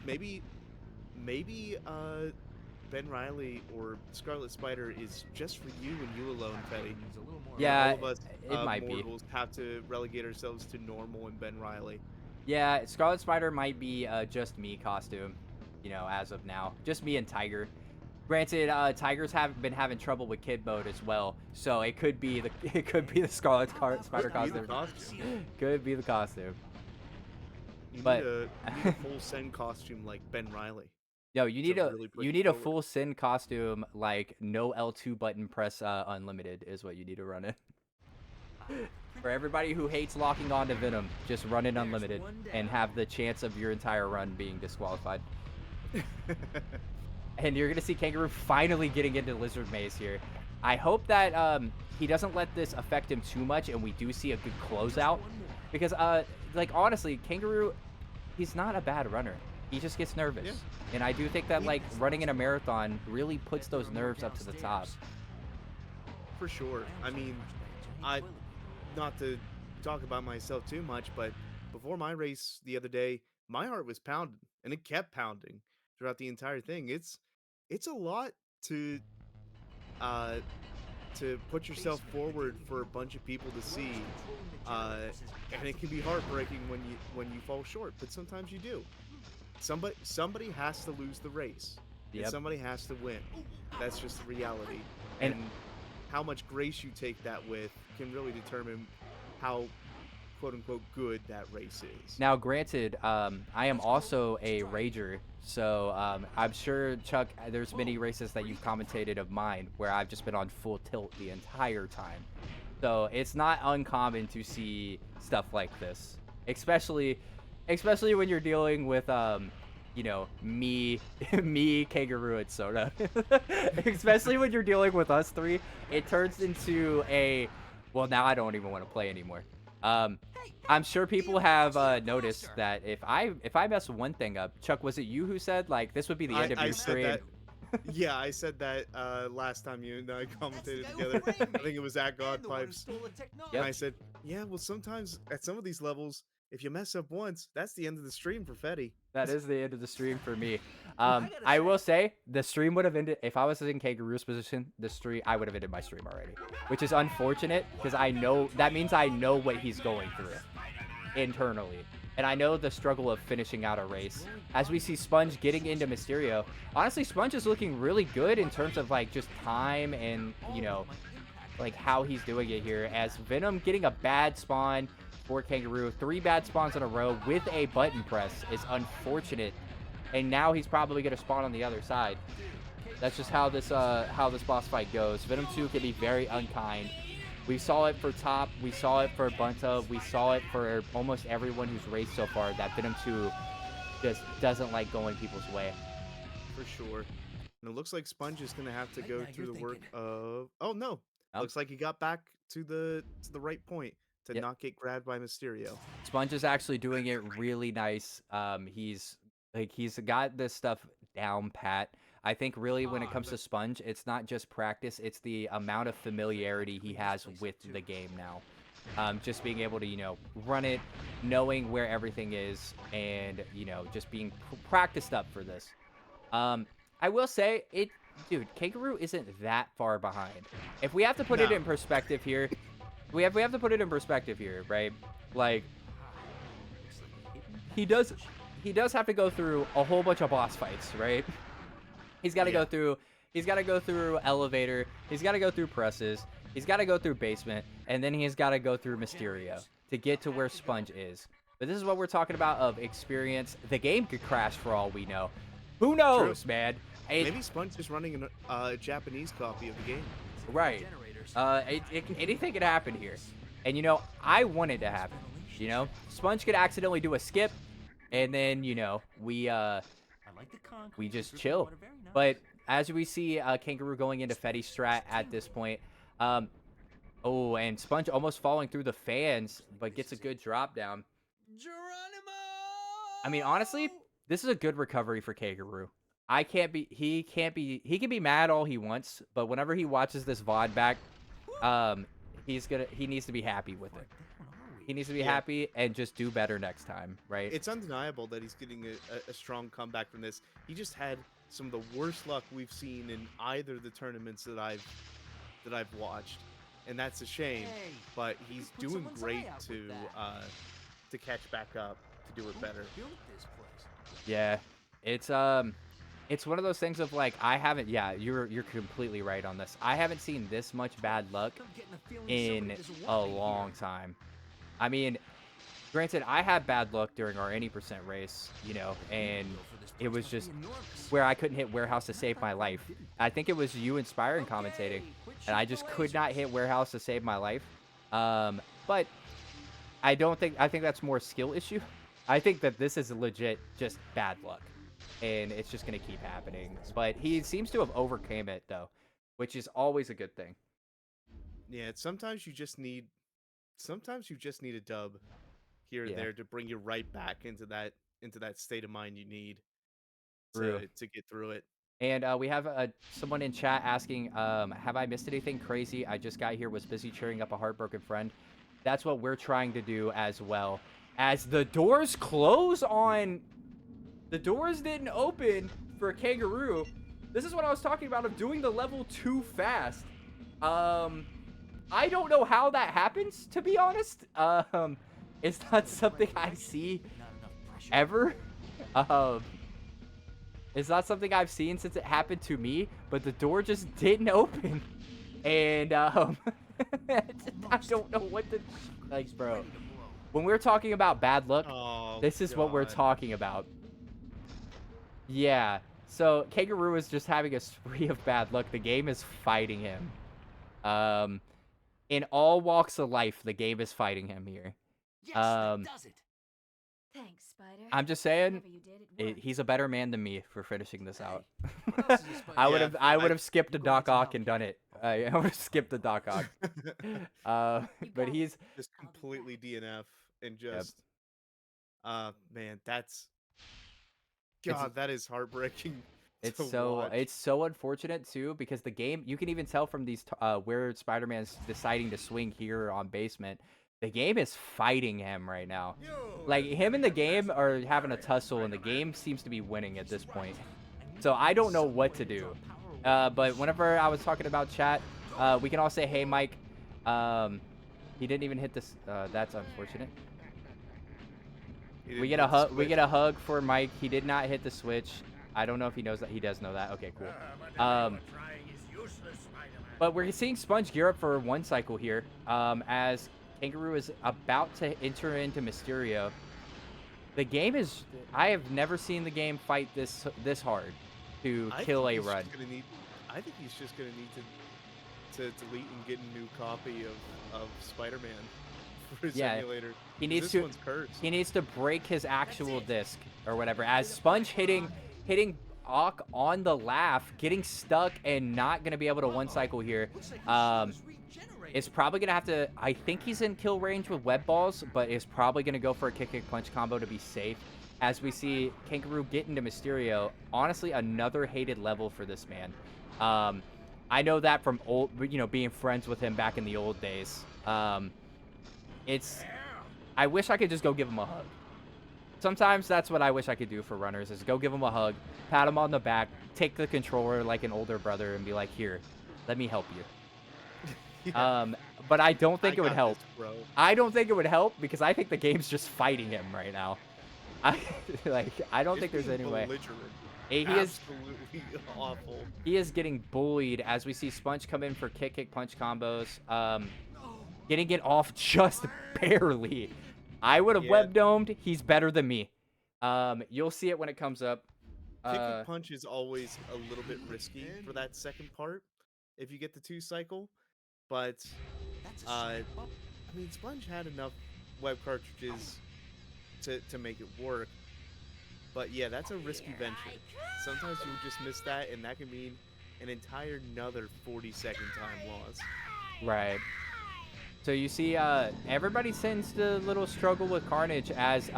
Maybe Ben Riley or Scarlet Spider is just for you and you alone, Fetty. Yeah, All of us it might be. mortals have to relegate ourselves to normal and Ben Riley. Yeah, Scarlet Spider might be just me costume, you know, as of now. Just me and Tiger. Granted, Tigers have been having trouble with kid mode as well, so it could be the Scarlet Spider costume. Could be the costume. You But need a full send costume like Ben Riley. no, you need really push you it need a forward. full Sin costume like no L2 button press unlimited is what you need to run it. For everybody who hates locking on to Venom, just run it unlimited and have the chance of your entire run being disqualified. And you're gonna see Kangaroo finally getting into Lizard Maze here. I hope that he doesn't let this affect him too much, and we do see a good closeout. Because like honestly, Kangaroo, he's not a bad runner. He just gets nervous, Yeah. and I do think that like running in a marathon really puts those nerves up to the top. For sure. I mean, not to talk about myself too much, but before my race the other day, my heart was pounding, and it kept pounding throughout the entire thing. It's a lot to uh put yourself forward for a bunch of people to see, uh, and it can be heartbreaking when you fall short. But sometimes you do. Somebody has to lose the race, and Yep. somebody has to win. That's just the reality. And And how much grace you take that with can really determine how quote unquote good that race is. now, granted, I am also a rager, so I'm sure Chuck, there's many races that you've commentated of mine where I've just been on full tilt the entire time. So it's not uncommon to see stuff like this, especially when you're dealing with you know, me, Kangaroo, and Soda. Especially when you're dealing with us three, it turns into a well. Now I don't even want to play anymore. I'm sure people have noticed that if I mess one thing up, Chuck, was it you who said like this would be the end of I your said stream? that. Yeah, I said that last time you and I commentated together. I think it was at God Pipes. And Yep. I said, yeah, well, sometimes at some of these levels, if you mess up once, that's the end of the stream for Fetty. That is the end of the stream for me. I gotta I will say, say the stream would have ended if I was in Kangaroo's position. The stream, I would have ended my stream already, which is unfortunate because I know that means I know what he's going through internally, and I know the struggle of finishing out a race. As we see Sponge getting into Mysterio, honestly, Sponge is looking really good in terms of like just time and like how he's doing it here. As Venom getting a bad spawn for Kangaroo, 3 bad spawns in a row with a button press is unfortunate, and now he's probably going to spawn on the other side. That's just how this boss fight goes. Venom 2 can be very unkind. We saw it for Top, we saw it for Bunta, we saw it for almost everyone who's raced so far, that Venom 2 just doesn't like going people's way. For sure. And it looks like Sponge is gonna have to Night go night, through you're the work thinking. of. Oh no! Oh. Looks like he got back to the right point to Yep. not get grabbed by Mysterio. Sponge is actually doing it really nice. He's got this stuff down pat. I think really when it comes to Sponge, it's not just practice, it's the amount of familiarity he has with the game now. Just being able to, run it, knowing where everything is, and, just being practiced up for this. I will say, dude, Kangaroo isn't that far behind. If we have to put it No. in perspective here, we have to put it in perspective here, right? Like, he does have to go through a whole bunch of boss fights, right? He's got to Yeah. go through elevator, he's got to go through presses, he's got to go through basement, and then he's got to go through Mysterio to get to where Sponge is. But this is what we're talking about of experience. The game could crash for all we know. Who knows, man? Maybe Sponge is running a Japanese copy of the game. Right. Anything could happen here. And, I want it to happen. Sponge could accidentally do a skip, and then, we just chill. But as we see Kangaroo going into Fetty's strat at this point, oh, and Sponge almost falling through the fans, but gets a good drop down. I mean, honestly, this is a good recovery for Kangaroo. He can be mad all he wants, but whenever he watches this VOD back, he needs to be happy with it. He needs to be happy and just do better next time, right? It's undeniable that he's getting a strong comeback from this. He just had some of the worst luck we've seen in either the tournaments that I've watched, and that's a shame. But he's doing great to catch back up, to do it better. Yeah, it's one of those things of like you're completely right on this. I haven't seen this much bad luck in a long time. I mean, granted, I had bad luck during our any percent race, and it was just where I couldn't hit warehouse to save my life. I think it was you inspiring commentating, and I just could not hit warehouse to save my life. But I think that's more skill issue. I think that this is legit just bad luck, and it's just gonna keep happening. But he seems to have overcame it though, which is always a good thing. Yeah, sometimes you just need a dub here and there to bring you right back into that state of mind you need True. to get through it. And we have someone in chat asking, have I missed anything crazy? I just got here, was busy cheering up a heartbroken friend. That's what we're trying to do as well. As the doors close on... The doors didn't open for Kangaroo. This is what I was talking about of doing the level too fast. I don't know how that happens, to be honest. It's not something I see ever. It's not something I've seen since it happened to me, but the door just didn't open. And, I don't know what to... Like, bro. When we're talking about bad luck, this is what we're talking about. Yeah. So, Kangaroo is just having a spree of bad luck. The game is fighting him. In all walks of life, the game is fighting him here. Yes, that does it. Thanks, Spider. I'm just saying, Whatever you did, it worked. he's a better man than me for finishing this out. What else is this I Spider? would have skipped the You go get Doc some Ock help, and done it. I would have skipped the Doc Ock. But he's just completely DNF and just man, that's that is heartbreaking. it's to so watch. it's so unfortunate too, because the game, you can even tell from these where Spider-Man's deciding to swing here on basement, the game is fighting him right now. Like, him and the game are having a tussle, and the game seems to be winning at this point. So I don't know what to do. But whenever I was talking about chat, we can all say, hey, Mike. He didn't even hit this. That's unfortunate. We get a hug. We get a hug for Mike. He did not hit the switch. I don't know if he knows that. He does know that. Okay, cool. But we're seeing Sponge gear up for one cycle here, as Kangaroo is about to enter into Mysterio. The game is... I have never seen the game fight this hard to kill a run. I think he's just going to need to delete and get a new copy of Spider-Man for his emulator. He needs this one's cursed. He needs to break his actual disc or whatever. As Sponge hitting Ock on the laugh, getting stuck and not going to be able to one cycle here. It's probably going to have to... I think he's in kill range with web balls, but is probably going to go for a kick punch combo to be safe. As we see Kangaroo get into Mysterio. Honestly, another hated level for this man. I know that from old, being friends with him back in the old days. I wish I could just go give him a hug. Sometimes that's what I wish I could do for runners, is go give him a hug, pat him on the back, take the controller like an older brother and be like, here, let me help you. But I don't think it would help. I don't think it would help because I think the game's just fighting him right now. I don't think there's any way. He is absolutely awful. He is getting bullied as we see Sponge come in for kick punch combos. Getting it off just barely. I would have web domed. He's better than me. You'll see it when it comes up. Kick punch is always a little bit risky for that second part if you get the 2 cycle. But I mean, Sponge had enough web cartridges to make it work. But yeah, that's a risky venture. Sometimes you'll just miss that, and that can mean an entire another 40-second time loss. Right. So you see, everybody sends the little struggle with Carnage, as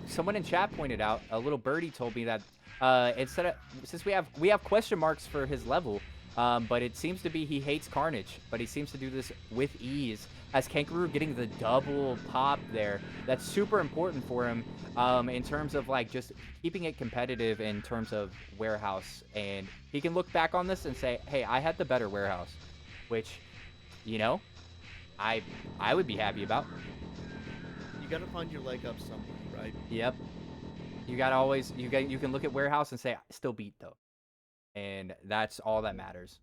someone in chat pointed out. A little birdie told me that since we have question marks for his level, but it seems to be he hates Carnage, but he seems to do this with ease. As Kangaroo getting the double pop there, that's super important for him in terms of like just keeping it competitive in terms of warehouse, and he can look back on this and say, hey, I had the better warehouse, which, I would be happy about. You gotta find your leg up somewhere, right? Yep. You gotta always you can look at warehouse and say, I still beat though, and that's all that matters.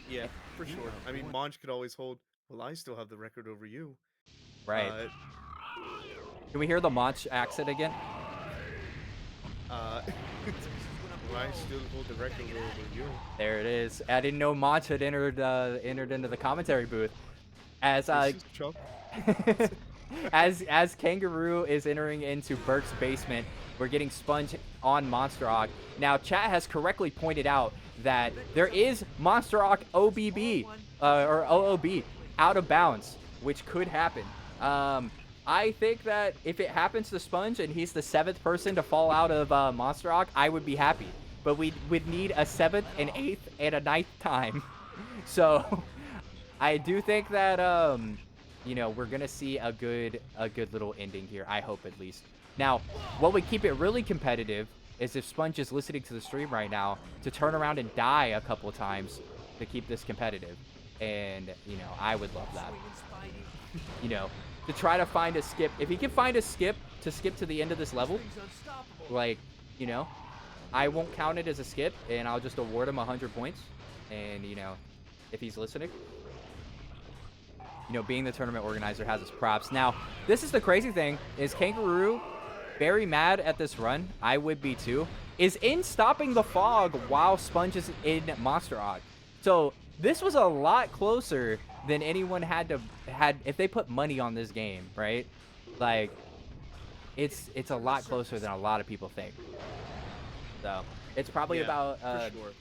Yeah, for sure. I mean, Monge could always hold, well, I still have the record over you. Right. Can we hear the Monch accent again? Well, I still hold the record over you. There it is. I didn't know Monch had entered into the commentary booth. As as Kangaroo is entering into Burke's basement, we're getting Sponge on Monster Hawk. Now, chat has correctly pointed out that there is Monster Hawk OBB, or OOB, out of bounds, which could happen. I think that if it happens to Sponge and he's the 7th person to fall out of Monster Hawk, I would be happy. But we would need a 7th, an 8th, and a 9th time. So, I do think that, we're going to see a good little ending here. I hope, at least. Now, what would keep it really competitive is if Sponge is listening to the stream right now to turn around and die a couple times to keep this competitive. And, I would love that. To try to find a skip. If he can find a skip to the end of this level, like, I won't count it as a skip, and I'll just award him 100 points. And, if he's listening, being the tournament organizer has his props. Now, this is the crazy thing, is Kangaroo, very mad at this run, I would be too, is in stopping the fog while Sponge is in Monster Hawk. So, this was a lot closer than anyone had if they put money on this game, right? Like, it's a lot closer than a lot of people think. So, it's probably about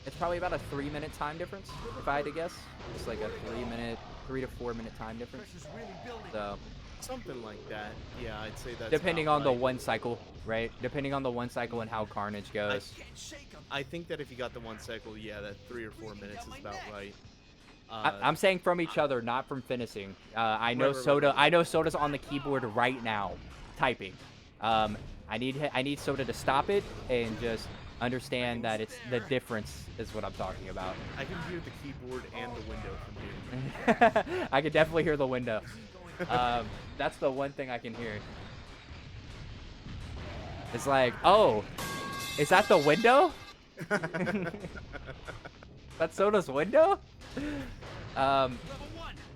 it's probably about a 3-minute time difference, if I had to guess. It's like a 3 to 4 minute time difference. So, something like that. Yeah, I'd say that's depending on right. the one cycle, right? Depending on the one cycle and how Carnage goes. I think that if you got the 1 cycle, yeah, that 3 or 4 minutes is about right. I'm saying from each other, not from finishing. I know right, Soda. right. I know Soda's on the keyboard right now, typing. I need Soda to stop it and just understand that it's the difference is what I'm talking about. I can hear the keyboard and the window from here. I could definitely hear the window. That's the one thing I can hear. It's like, oh, is that the window? That's Soda's window? But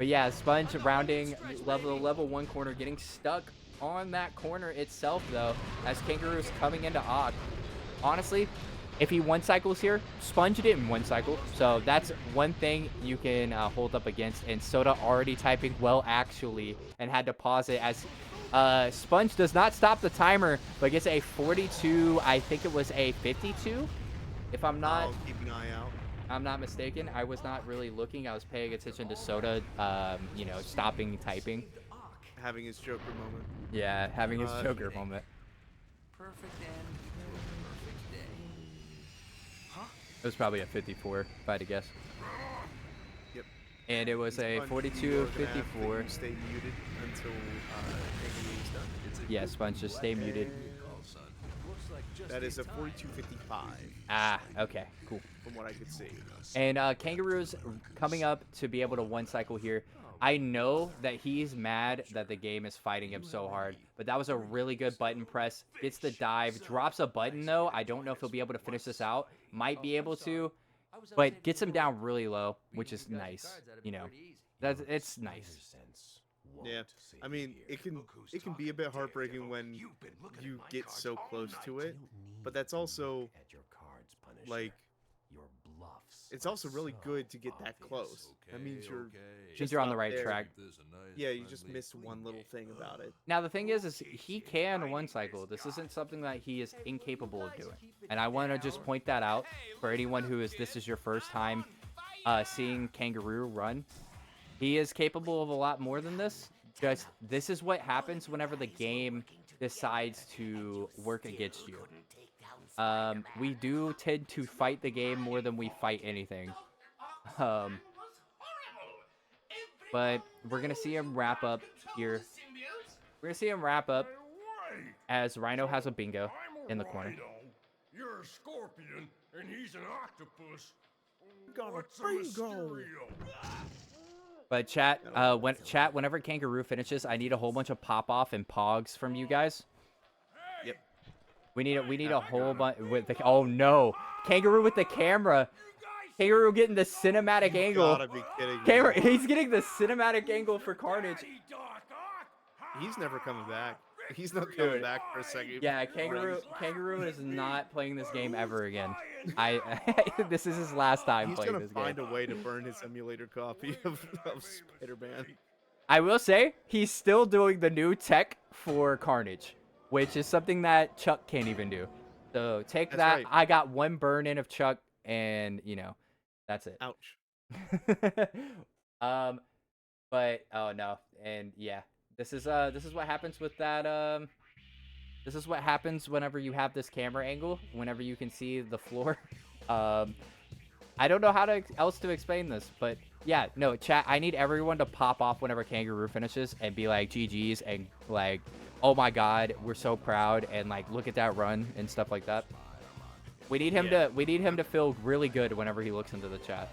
yeah, Sponge rounding level 1 corner, getting stuck on that corner itself though, as Kangaroo's coming into Ock. Honestly, if he one cycles here, Sponge didn't one cycle, so that's one thing you can hold up against. And Soda already typing well actually, and had to pause it as Sponge does not stop the timer, but gets a 42. I think it was a 52, if I'm not. I'll keep an eye out. I'm not mistaken. I was not really looking. I was paying attention to Soda, you know, stopping typing. Having his Joker moment. Yeah, having his Joker moment. Perfect end to a perfect day. Huh? It was probably a 54, if I had to guess. Yep. And it was a Sponge, 42, you are gonna have to 54. Stay muted until Kangaroo's done. Yeah, Sponge, just stay muted. That is a 42-55 Ah, okay, cool. from what I could see. And Kangaroo's coming up to be able to one cycle here. I know that he's mad that the game is fighting him so hard, but that was a really good button press. Gets the dive, drops a button though. I don't know if he'll be able to finish this out. Might be able to, but gets him down really low, which is nice. You know, it's nice. Yeah, I mean, it can be a bit heartbreaking when you get so close to it, but that's also like it's also really good to get that close. That means you're You're on the about right there. track. Yeah, you just missed one little thing about it. Now the thing is he can one cycle. This isn't something that he is incapable of doing. And I want to just point that out for anyone who this is your first time seeing Kangaroo run. He is capable of a lot more than this. Just this is what happens whenever the game decides to work against you. We do tend to fight the game more than we fight anything. But we're going to see him wrap up here. We're going to see him wrap up as Rhino has a bingo in the corner. You're a scorpion, and he's an octopus. Got a What's a bingo! Mysterio? But chat, whenever Kangaroo finishes, I need a whole bunch of pop off and pogs from you guys. Yep. We need a whole bunch with the. Oh no, Kangaroo with the camera. Kangaroo getting the cinematic angle. Gotta be kidding me. Camera, he's getting the cinematic angle for Carnage. He's never coming back. He's not coming Dude. back for a second. Yeah, Kangaroo is not playing this game ever again. This is his last time He's playing gonna this game. find a way to burn his emulator copy of Spider-Man. I will say he's still doing the new tech for Carnage, which is something that Chuck can't even do. So take That's that. right. I got one burn in of Chuck, and you know, that's it. Ouch. But oh no, and yeah, this is what happens with that. This is what happens whenever you have this camera angle. Whenever you can see the floor. I don't know how else to explain this, but yeah, no, chat. I need everyone to pop off whenever Kangaroo finishes and be like GG's and like, oh my God, we're so proud and like look at that run and stuff like that. We need him to feel really good whenever he looks into the chat.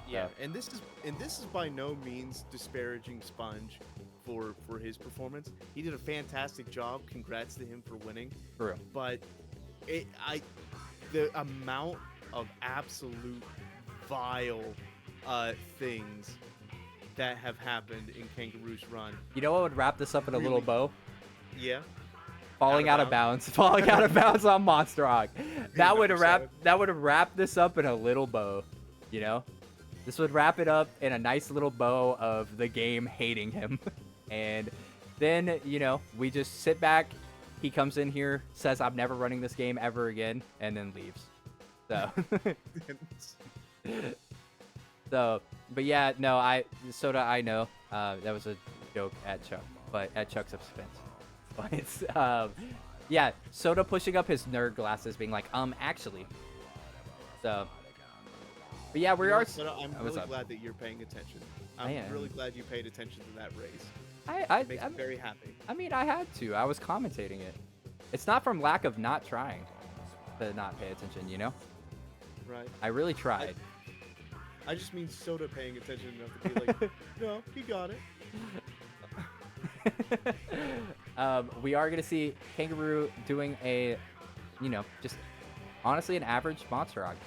Yeah, and this is by no means disparaging Sponge for his performance. He did a fantastic job. Congrats to him for winning. True. But the amount of absolute vile things that have happened in Kangaroo's run. You know what would wrap this up in a little bow? Yeah. Falling out of bounds. Falling out of bounds on Monster Hog. That would wrap this up in a little bow. You know? This would wrap it up in a nice little bow of the game hating him. And then, you know, we just sit back. He comes in here, says, I'm never running this game ever again, and then leaves. So, but yeah, no, Soda, I know. That was a joke at Chuck, but at Chuck's expense. But it's, yeah, Soda pushing up his nerd glasses, being like, actually. So, But yeah, we are. But I'm what's really up? glad that you're paying attention. I I'm am. really glad you paid attention to that race. I, It makes I, me very happy. I mean, I had to. I was commentating it. It's not from lack of not trying to not pay attention, you know? Right. I really tried. I just mean Soda paying attention enough to be like, no, he got it. We are going to see Kangaroo doing a, just honestly an average monster hog.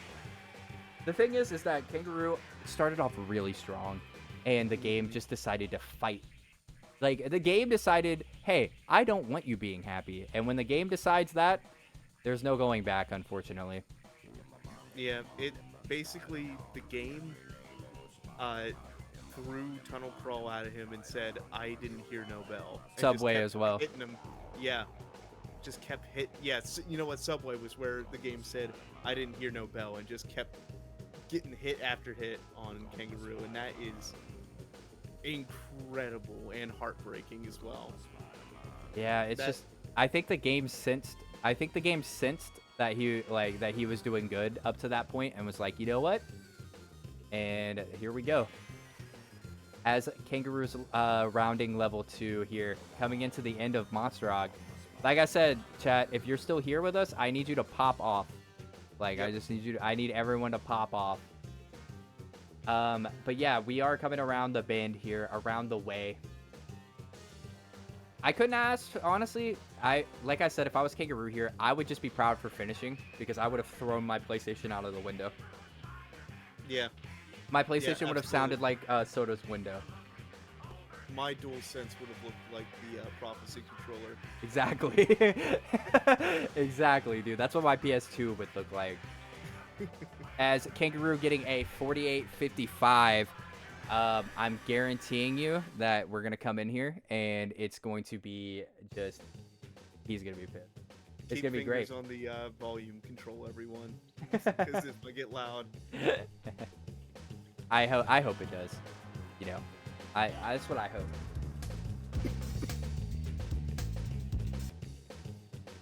The thing is that Kangaroo started off really strong, and the game just decided to fight. Like, the game decided, hey, I don't want you being happy. And when the game decides that, there's no going back, unfortunately. Yeah, it basically, the game threw Tunnel Crawl at him and said, I didn't hear no bell. And just Subway kept as well. Hitting him. Yeah. Just kept hit. Yeah, you know what? Subway was where the game said, I didn't hear no bell, and just kept getting hit after hit on Kangaroo. And that is incredible and heartbreaking as well. Yeah, it's just, I think the game sensed that he was doing good up to that point and was like, you know what? And here we go. As Kangaroo's rounding level 2 here, coming into the end of Monster Hog. Like I said, chat, if you're still here with us, I need you to pop off. Like, Yep. I need everyone to pop off. But yeah, we are coming around the bend here, around the way. I couldn't ask, honestly. Like I said, if I was Kangaroo here, I would just be proud for finishing because I would have thrown my PlayStation out of the window. Yeah. My PlayStation would have absolutely. sounded like Soda's window. My DualSense would have looked like the Prophecy controller. Exactly. Exactly, dude. That's what my PS2 would look like. As Kangaroo getting a 48-55, I'm guaranteeing you that we're going to come in here and it's going to be just, he's going to be pissed. It's going to be great. Keep fingers on the volume control, everyone. Because if I get loud... I hope it does. You know, that's what I hope.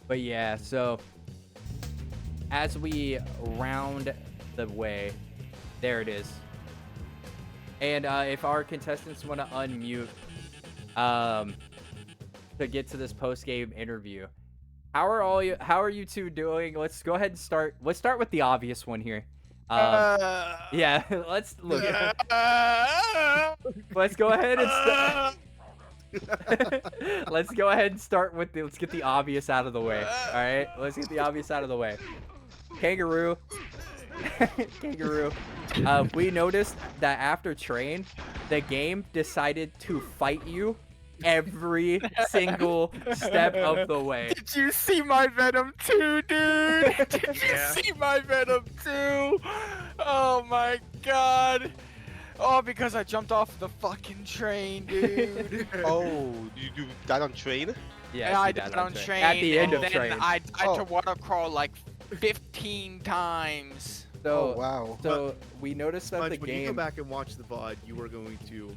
But yeah, so as we round the way, there it is. And if our contestants want to unmute to get to this post-game interview, how are you two doing? Let's go ahead and start. Let's start with the obvious one here. Yeah, let's look. Let's go ahead and let's go ahead and start with let's get the obvious out of the way. All right, let's get the obvious out of the way. Kangaroo, Kangaroo. We noticed that after train, the game decided to fight you every single step of the way. Did you see my Venom 2, dude? Did you see my Venom 2? Oh my god. Oh, because I jumped off the fucking train, dude. Oh, you died on train? Yeah, I died on train. At the end and of then train. I died to water crawl like 15 times. So, Oh, wow. So we noticed that Sponge, the when you go game. back and watch the VOD, you are going to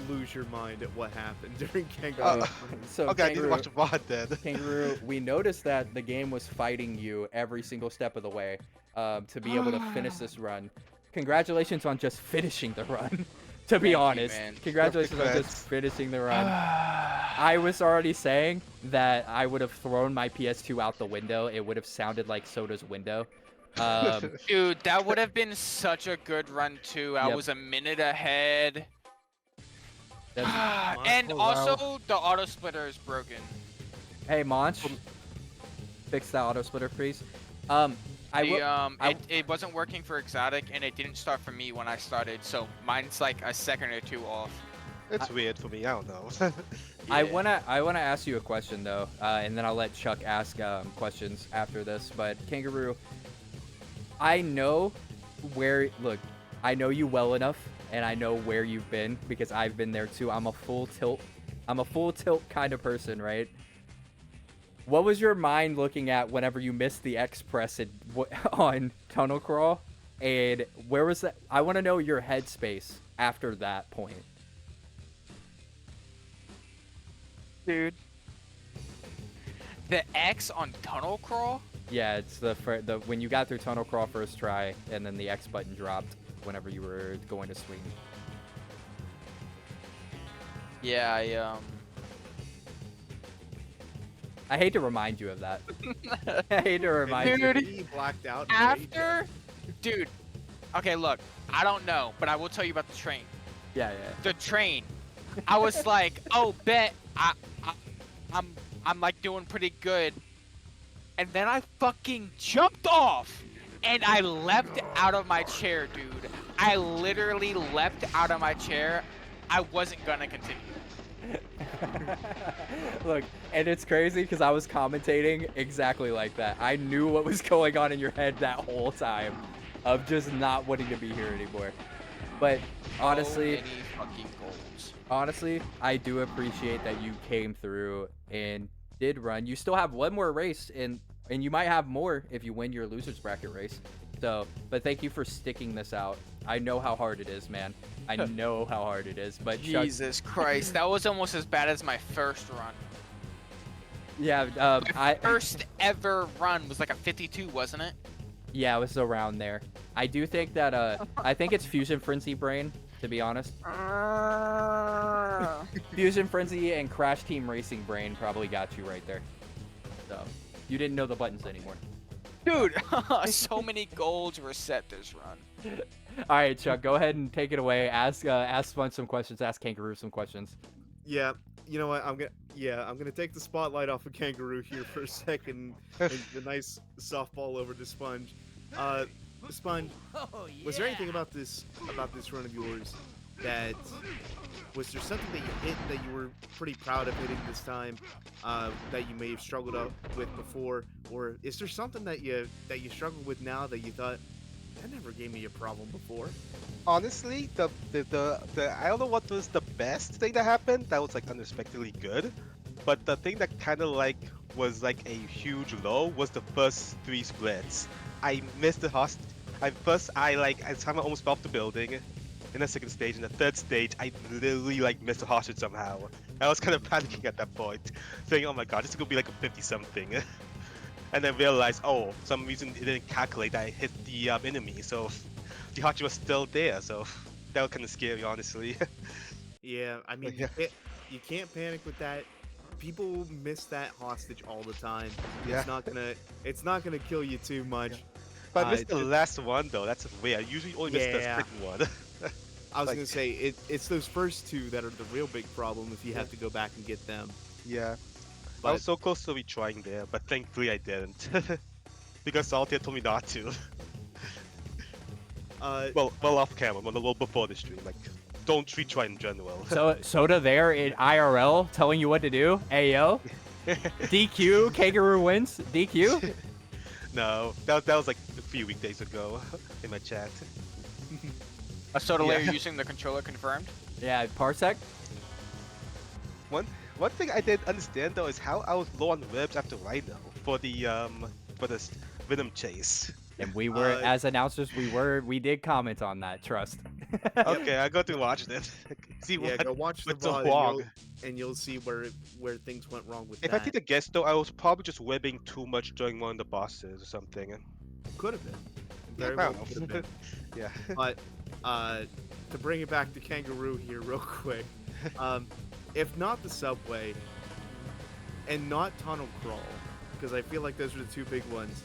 lose your mind at what happened during Kangaroo. So Okay, I need to Kangaroo, watch the VOD then. Kangaroo, we noticed that the game was fighting you every single step of the way to be able to finish this run. Congratulations on just finishing the run. To be Thank you, honest, man. congratulations on just finishing the run. I was already saying that I would have thrown my PS2 out the window. It would have sounded like Soda's window. Dude, that would have been such a good run too. I Yep. was a minute ahead. That's, And Oh, wow. also, the auto splitter is broken. hey, Monch, fix that auto splitter, please. It wasn't working for Exotic, and it didn't start for me when I started, so mine's like a second or two off. It's weird for me, I don't know. I wanna ask you a question though, and then I'll let Chuck ask questions after this. But Kangaroo, I know I know you well enough, and I know where you've been because I've been there too. I'm a full tilt kind of person, right? What was your mind looking at whenever you missed the X press on Tunnel Crawl, and where was that? I want to know your headspace after that point. Dude. The X on Tunnel Crawl? Yeah, it's the when you got through Tunnel Crawl first try, and then the X button dropped. whenever you were going to swing. Yeah, I hate to remind you of that. I hate to remind you. Dude, He blacked out. and raged. after, dude. Okay, look, I don't know, but I will tell you about the train. Yeah. The train. I was like, oh, bet I'm like doing pretty good, and then I fucking jumped off, and I leapt out of my chair, dude. I literally leapt out of my chair. I wasn't gonna continue. Look, and it's crazy because I was commentating exactly like that. I knew what was going on in your head that whole time of just not wanting to be here anymore. But honestly, So many fucking goals. honestly, I do appreciate that you came through and did run. You still have one more race, and you might have more if you win your losers bracket race. So, but thank you for sticking this out. I know how hard it is, man. I know how hard it is. But Chuck, Jesus Christ, that was almost as bad as my first run. yeah, My first ever run was like a 52, wasn't it? yeah, it was around there. I do think that I think it's Fusion Frenzy brain, to be honest. Fusion Frenzy and Crash Team Racing brain probably got you right there. So, you didn't know the buttons anymore. Dude, so many goals were set this run. All right, Chuck, go ahead and take it away. Ask Sponge some questions. Ask Kangaroo some questions. Yeah, you know what? I'm gonna take the spotlight off of Kangaroo here for a second. And the nice softball over to Sponge. Sponge, Oh, yeah. was there anything about this run of yours that was there something that you hit that you were pretty proud of hitting this time that you may have struggled up with before, or is there something that you struggle with now that you thought that never gave me a problem before? Honestly, the I don't know what was the best thing that happened. That was like unexpectedly good, but the thing that kind of like was like a huge low was the first 3 splits. I missed the host. I time I almost fell off the building. In the second stage, in the third stage, I literally like missed the hostage somehow. I was kind of panicking at that point, saying, "Oh my god, this is gonna be like a 50 something," and then realized, oh, for some reason it didn't calculate that I hit the enemy, so the hostage was still there. So that was kind of scary, honestly. Yeah, I mean, Yeah. you can't panic with that. People miss that hostage all the time. Yeah. It's not gonna kill you too much. But I missed the just- last one though. That's weird. I usually only miss the Yeah. second one. I was like- gonna say it's those first 2 that are the real big problem if you have to go back and get them. Yeah. I But was so close to retrying there, but thankfully I didn't. Because Saltier told me not to. Well, off camera, well before the stream, like, don't retry in general. So Soda there in IRL telling you what to do. Ayo. DQ. Kangaroo wins. DQ. No, that was like a few weekdays ago in my chat. A soda Yeah. layer using the controller confirmed. Yeah, Parsec. One thing I didn't understand though is how I was low on ribs after Rhino for the Venom chase. And we were, as announcers, we did comment on that. Trust. Okay, I got to watch this. See yeah, what go watch the what's so VOD wrong. and you'll see where things went wrong with If that. I take a guess though, I was probably just webbing too much during one of the bosses or something. Could have been. Yeah, Very I well don't could have know. been. Yeah. But to bring it back to Kangaroo here real quick, if not the subway and not tunnel crawl, because I feel like those are the 2 big ones,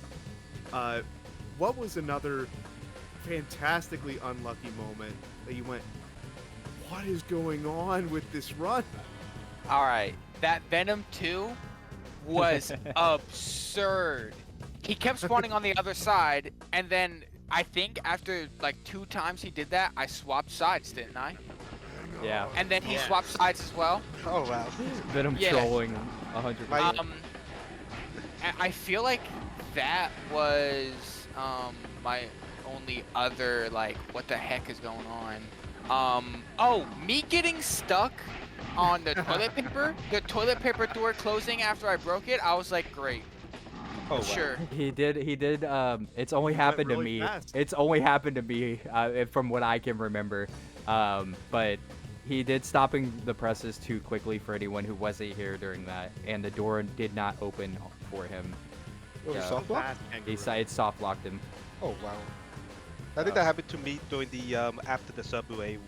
what was another fantastically unlucky moment that you went, what is going on with this run? All right, that Venom 2 was absurd. He kept spawning on the other side, and then I think after like 2 times he did that, I swapped sides, didn't I? Yeah. And then he Yeah. swapped sides as well. Oh wow. Venom Yeah. trolling 100. My- I feel like that was my only other like, what the heck is going on? Oh, me getting stuck on the toilet paper, the toilet paper door closing after I broke it. I was like, great, Oh wow. sure. He did. It's only He went happened to really me. fast. It's only happened to me, from what I can remember. But he did stopping the presses too quickly for anyone who wasn't here during that, and the door did not open for him. It was a Yeah. soft block? Fast He Kangaroo. it soft locked him. Oh wow. I think that happened to me during the after the subway.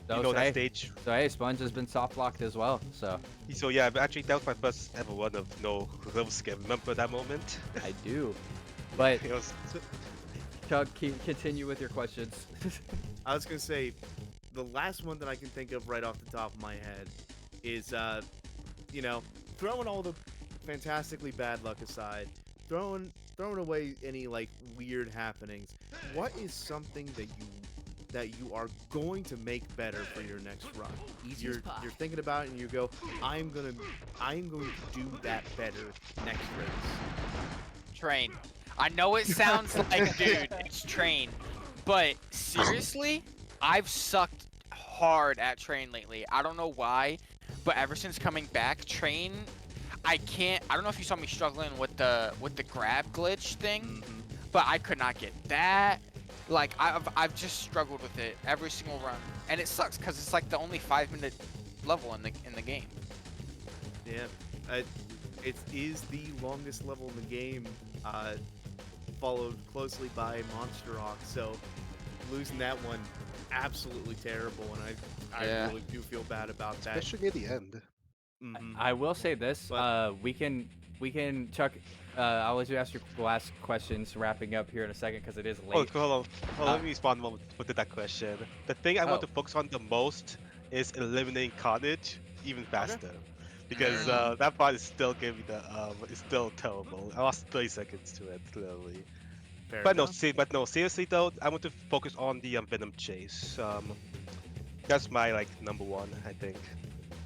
So, You know that hey, stage. so hey, Sponge has been soft locked as well. So So yeah, but actually that was my first ever one of no skip. Remember that moment? I do. But It was Chuck, continue with your questions. I was gonna say, the last one that I can think of right off the top of my head is, you know, throwing all the fantastically bad luck aside, throwing away any like weird happenings. What is something that you are going to make better for your next run? You're thinking about it and you go, I'm going to do that better next race. Train. I know it sounds like, dude, it's train. But seriously, I've sucked hard at train lately. I don't know why, but ever since coming back, train, I don't know if you saw me struggling with the grab glitch thing, but I could not get that. Like, I've just struggled with it every single run, and it sucks because it's like the only 5-minute level in the game. Yeah, it is the longest level in the game, followed closely by Monster Rock. So losing that one, absolutely terrible, and I really do feel bad about that. especially near the end. I will say this. But- We can Chuck. I'll let you ask your last questions, wrapping up here in a second because it is Oh, late. hold on. Let me respond to that question. The thing I want to focus on the most is eliminating Carnage even faster. Because that part is still giving me the it's still terrible. I lost 30 seconds to it, literally. Fair But enough. no, seriously though, I want to focus on the Venom chase. That's my like number one, I think.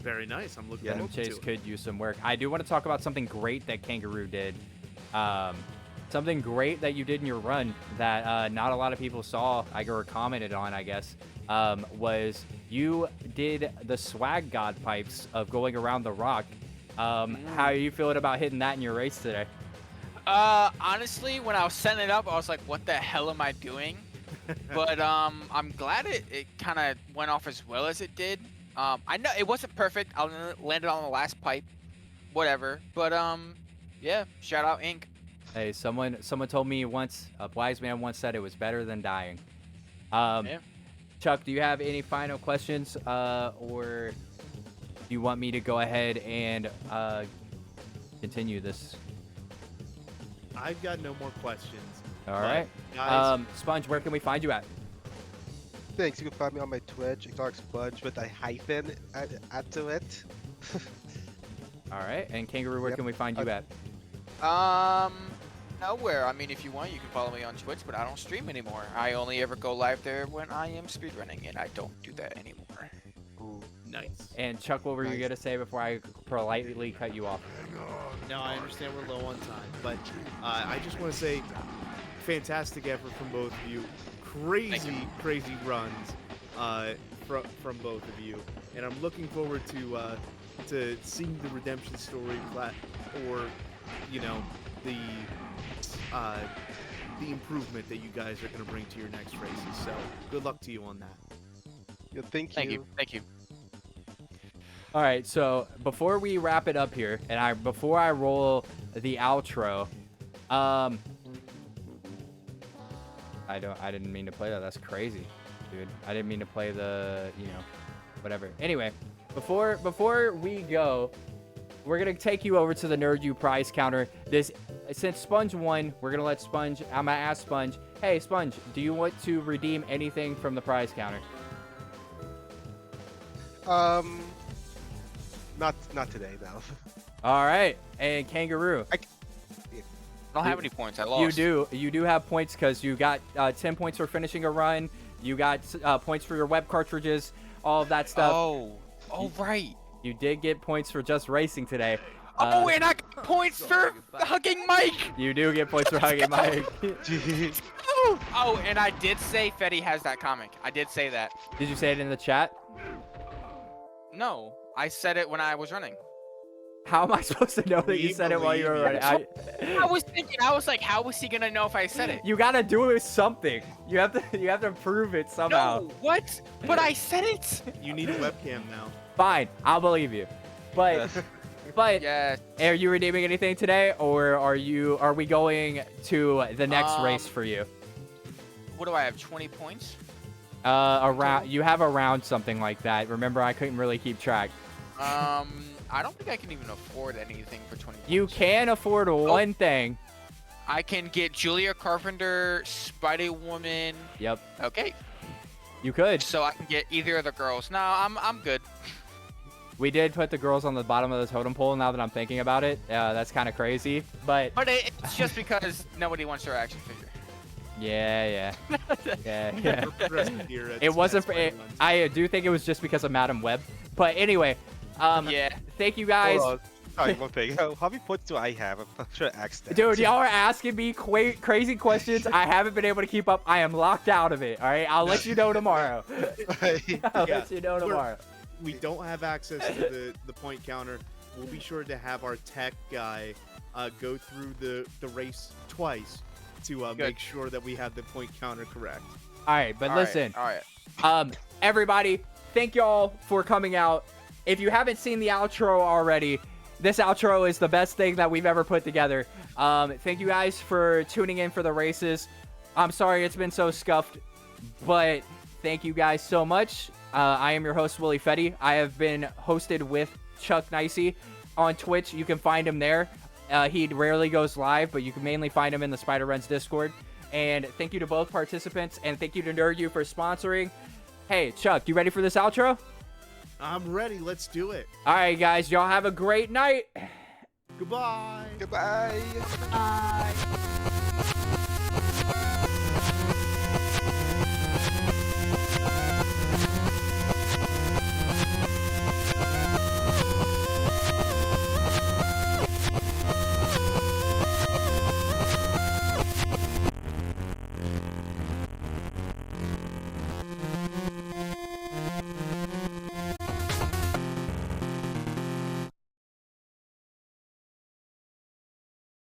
Very nice. I'm looking Venom forward to Chase it. could use some work. I do want to talk about something great that Kangaroo did. Something great that you did in your run that not a lot of people saw, or commented on, I guess, was you did the swag god pipes of going around the rock. How are you feeling about hitting that in your race today? Honestly, when I was setting it up, I was like, what the hell am I doing? But I'm glad it kind of went off as well as it did. I know it wasn't perfect. I landed on the last pipe, whatever. But yeah, shout out Ink. Hey, someone told me once, a wise man once said it was better than dying. Yeah. Chuck, do you have any final questions, or do you want me to go ahead and continue this? I've got no more questions. All But, right. guys, Sponge, where can we find you at? Thanks. You can find me on my Twitch, Exotic Sponge, with a hyphen add to it. All right. And Kangaroo, where Yep. can we find you at? Nowhere. I mean, if you want, you can follow me on Twitch, but I don't stream anymore. I only ever go live there when I am speedrunning, and I don't do that anymore. Ooh. nice. And Chuck, what were you Nice. going to say before I politely cut you off? No, I understand we're low on time, but I just want to say, fantastic effort from both of you. Crazy runs from both of you, and I'm looking forward to seeing the redemption story, or you know, the improvement that you guys are going to bring to your next races. So good luck to you on that. Yeah, thank you. Thank you. All right, so before we wrap it up here, and before I roll the outro, I didn't mean to play that. That's crazy, dude. I didn't mean to play the, whatever. Anyway, before we go, we're gonna take you over to the Nerd U prize counter. Since Sponge won, we're gonna let Sponge. I'm gonna ask Sponge. Hey, Sponge, do you want to redeem anything from the prize counter? Not today, no. All right, and Kangaroo. I don't have any points. I lost. You do have points because you got 10 points for finishing a run. You got points for your web cartridges, all of that stuff. Oh, right. You did get points for just racing today. And I got points for hugging Mike. You do get points for hugging Mike. Oh, and I did say Fetty has that comic. I did say that. Did you say it in the chat? No, I said it when I was running. How am I supposed to know that you said it while you were running? I was thinking, I was like, how was he gonna know if I said it? You gotta do it with something. You have to prove it somehow. No, what? But I said it. You need a webcam now. Fine, I'll believe you. But Yeah. are you redeeming anything today, or are we going to the next race for you? what do I have? 20 points. Around you have around something like that. Remember, I couldn't really keep track. I don't think I can even afford anything for 20 points. You can afford one thing. I can get Julia Carpenter, Spider-Woman. Yep. Okay. You could. So I can get either of the girls. No, I'm good. We did put the girls on the bottom of the totem pole. Now that I'm thinking about it, that's kind of crazy. But it's just because nobody wants their action figure. yeah. Here It at wasn't. Spider-Man. I do think it was just because of Madam Web. But anyway, Yeah. thank you guys. Hold on. Sorry, one thing. How many points do I have? I'm not sure I asked that. Dude, y'all are asking me crazy questions. I haven't been able to keep up. I am locked out of it. All right, I'll let you know tomorrow. I'll let you know tomorrow. We don't have access to the point counter. We'll be sure to have our tech guy go through the race twice to make sure that we have the point counter correct. All right, but listen. All right. Everybody, thank y'all for coming out. If you haven't seen the outro already, this outro is the best thing that we've ever put together. Thank you guys for tuning in for the races. I'm sorry it's been so scuffed, but thank you guys so much. I am your host, Willie Fetti. I have been hosted with Chuck Nicey on Twitch. You can find him there. He rarely goes live, but you can mainly find him in the Spider-Runs Discord. And thank you to both participants, and thank you to NerdU for sponsoring. Hey, Chuck, you ready for this outro? I'm ready. Let's do it. All right, guys. Y'all have a great night. Goodbye. Goodbye. Bye.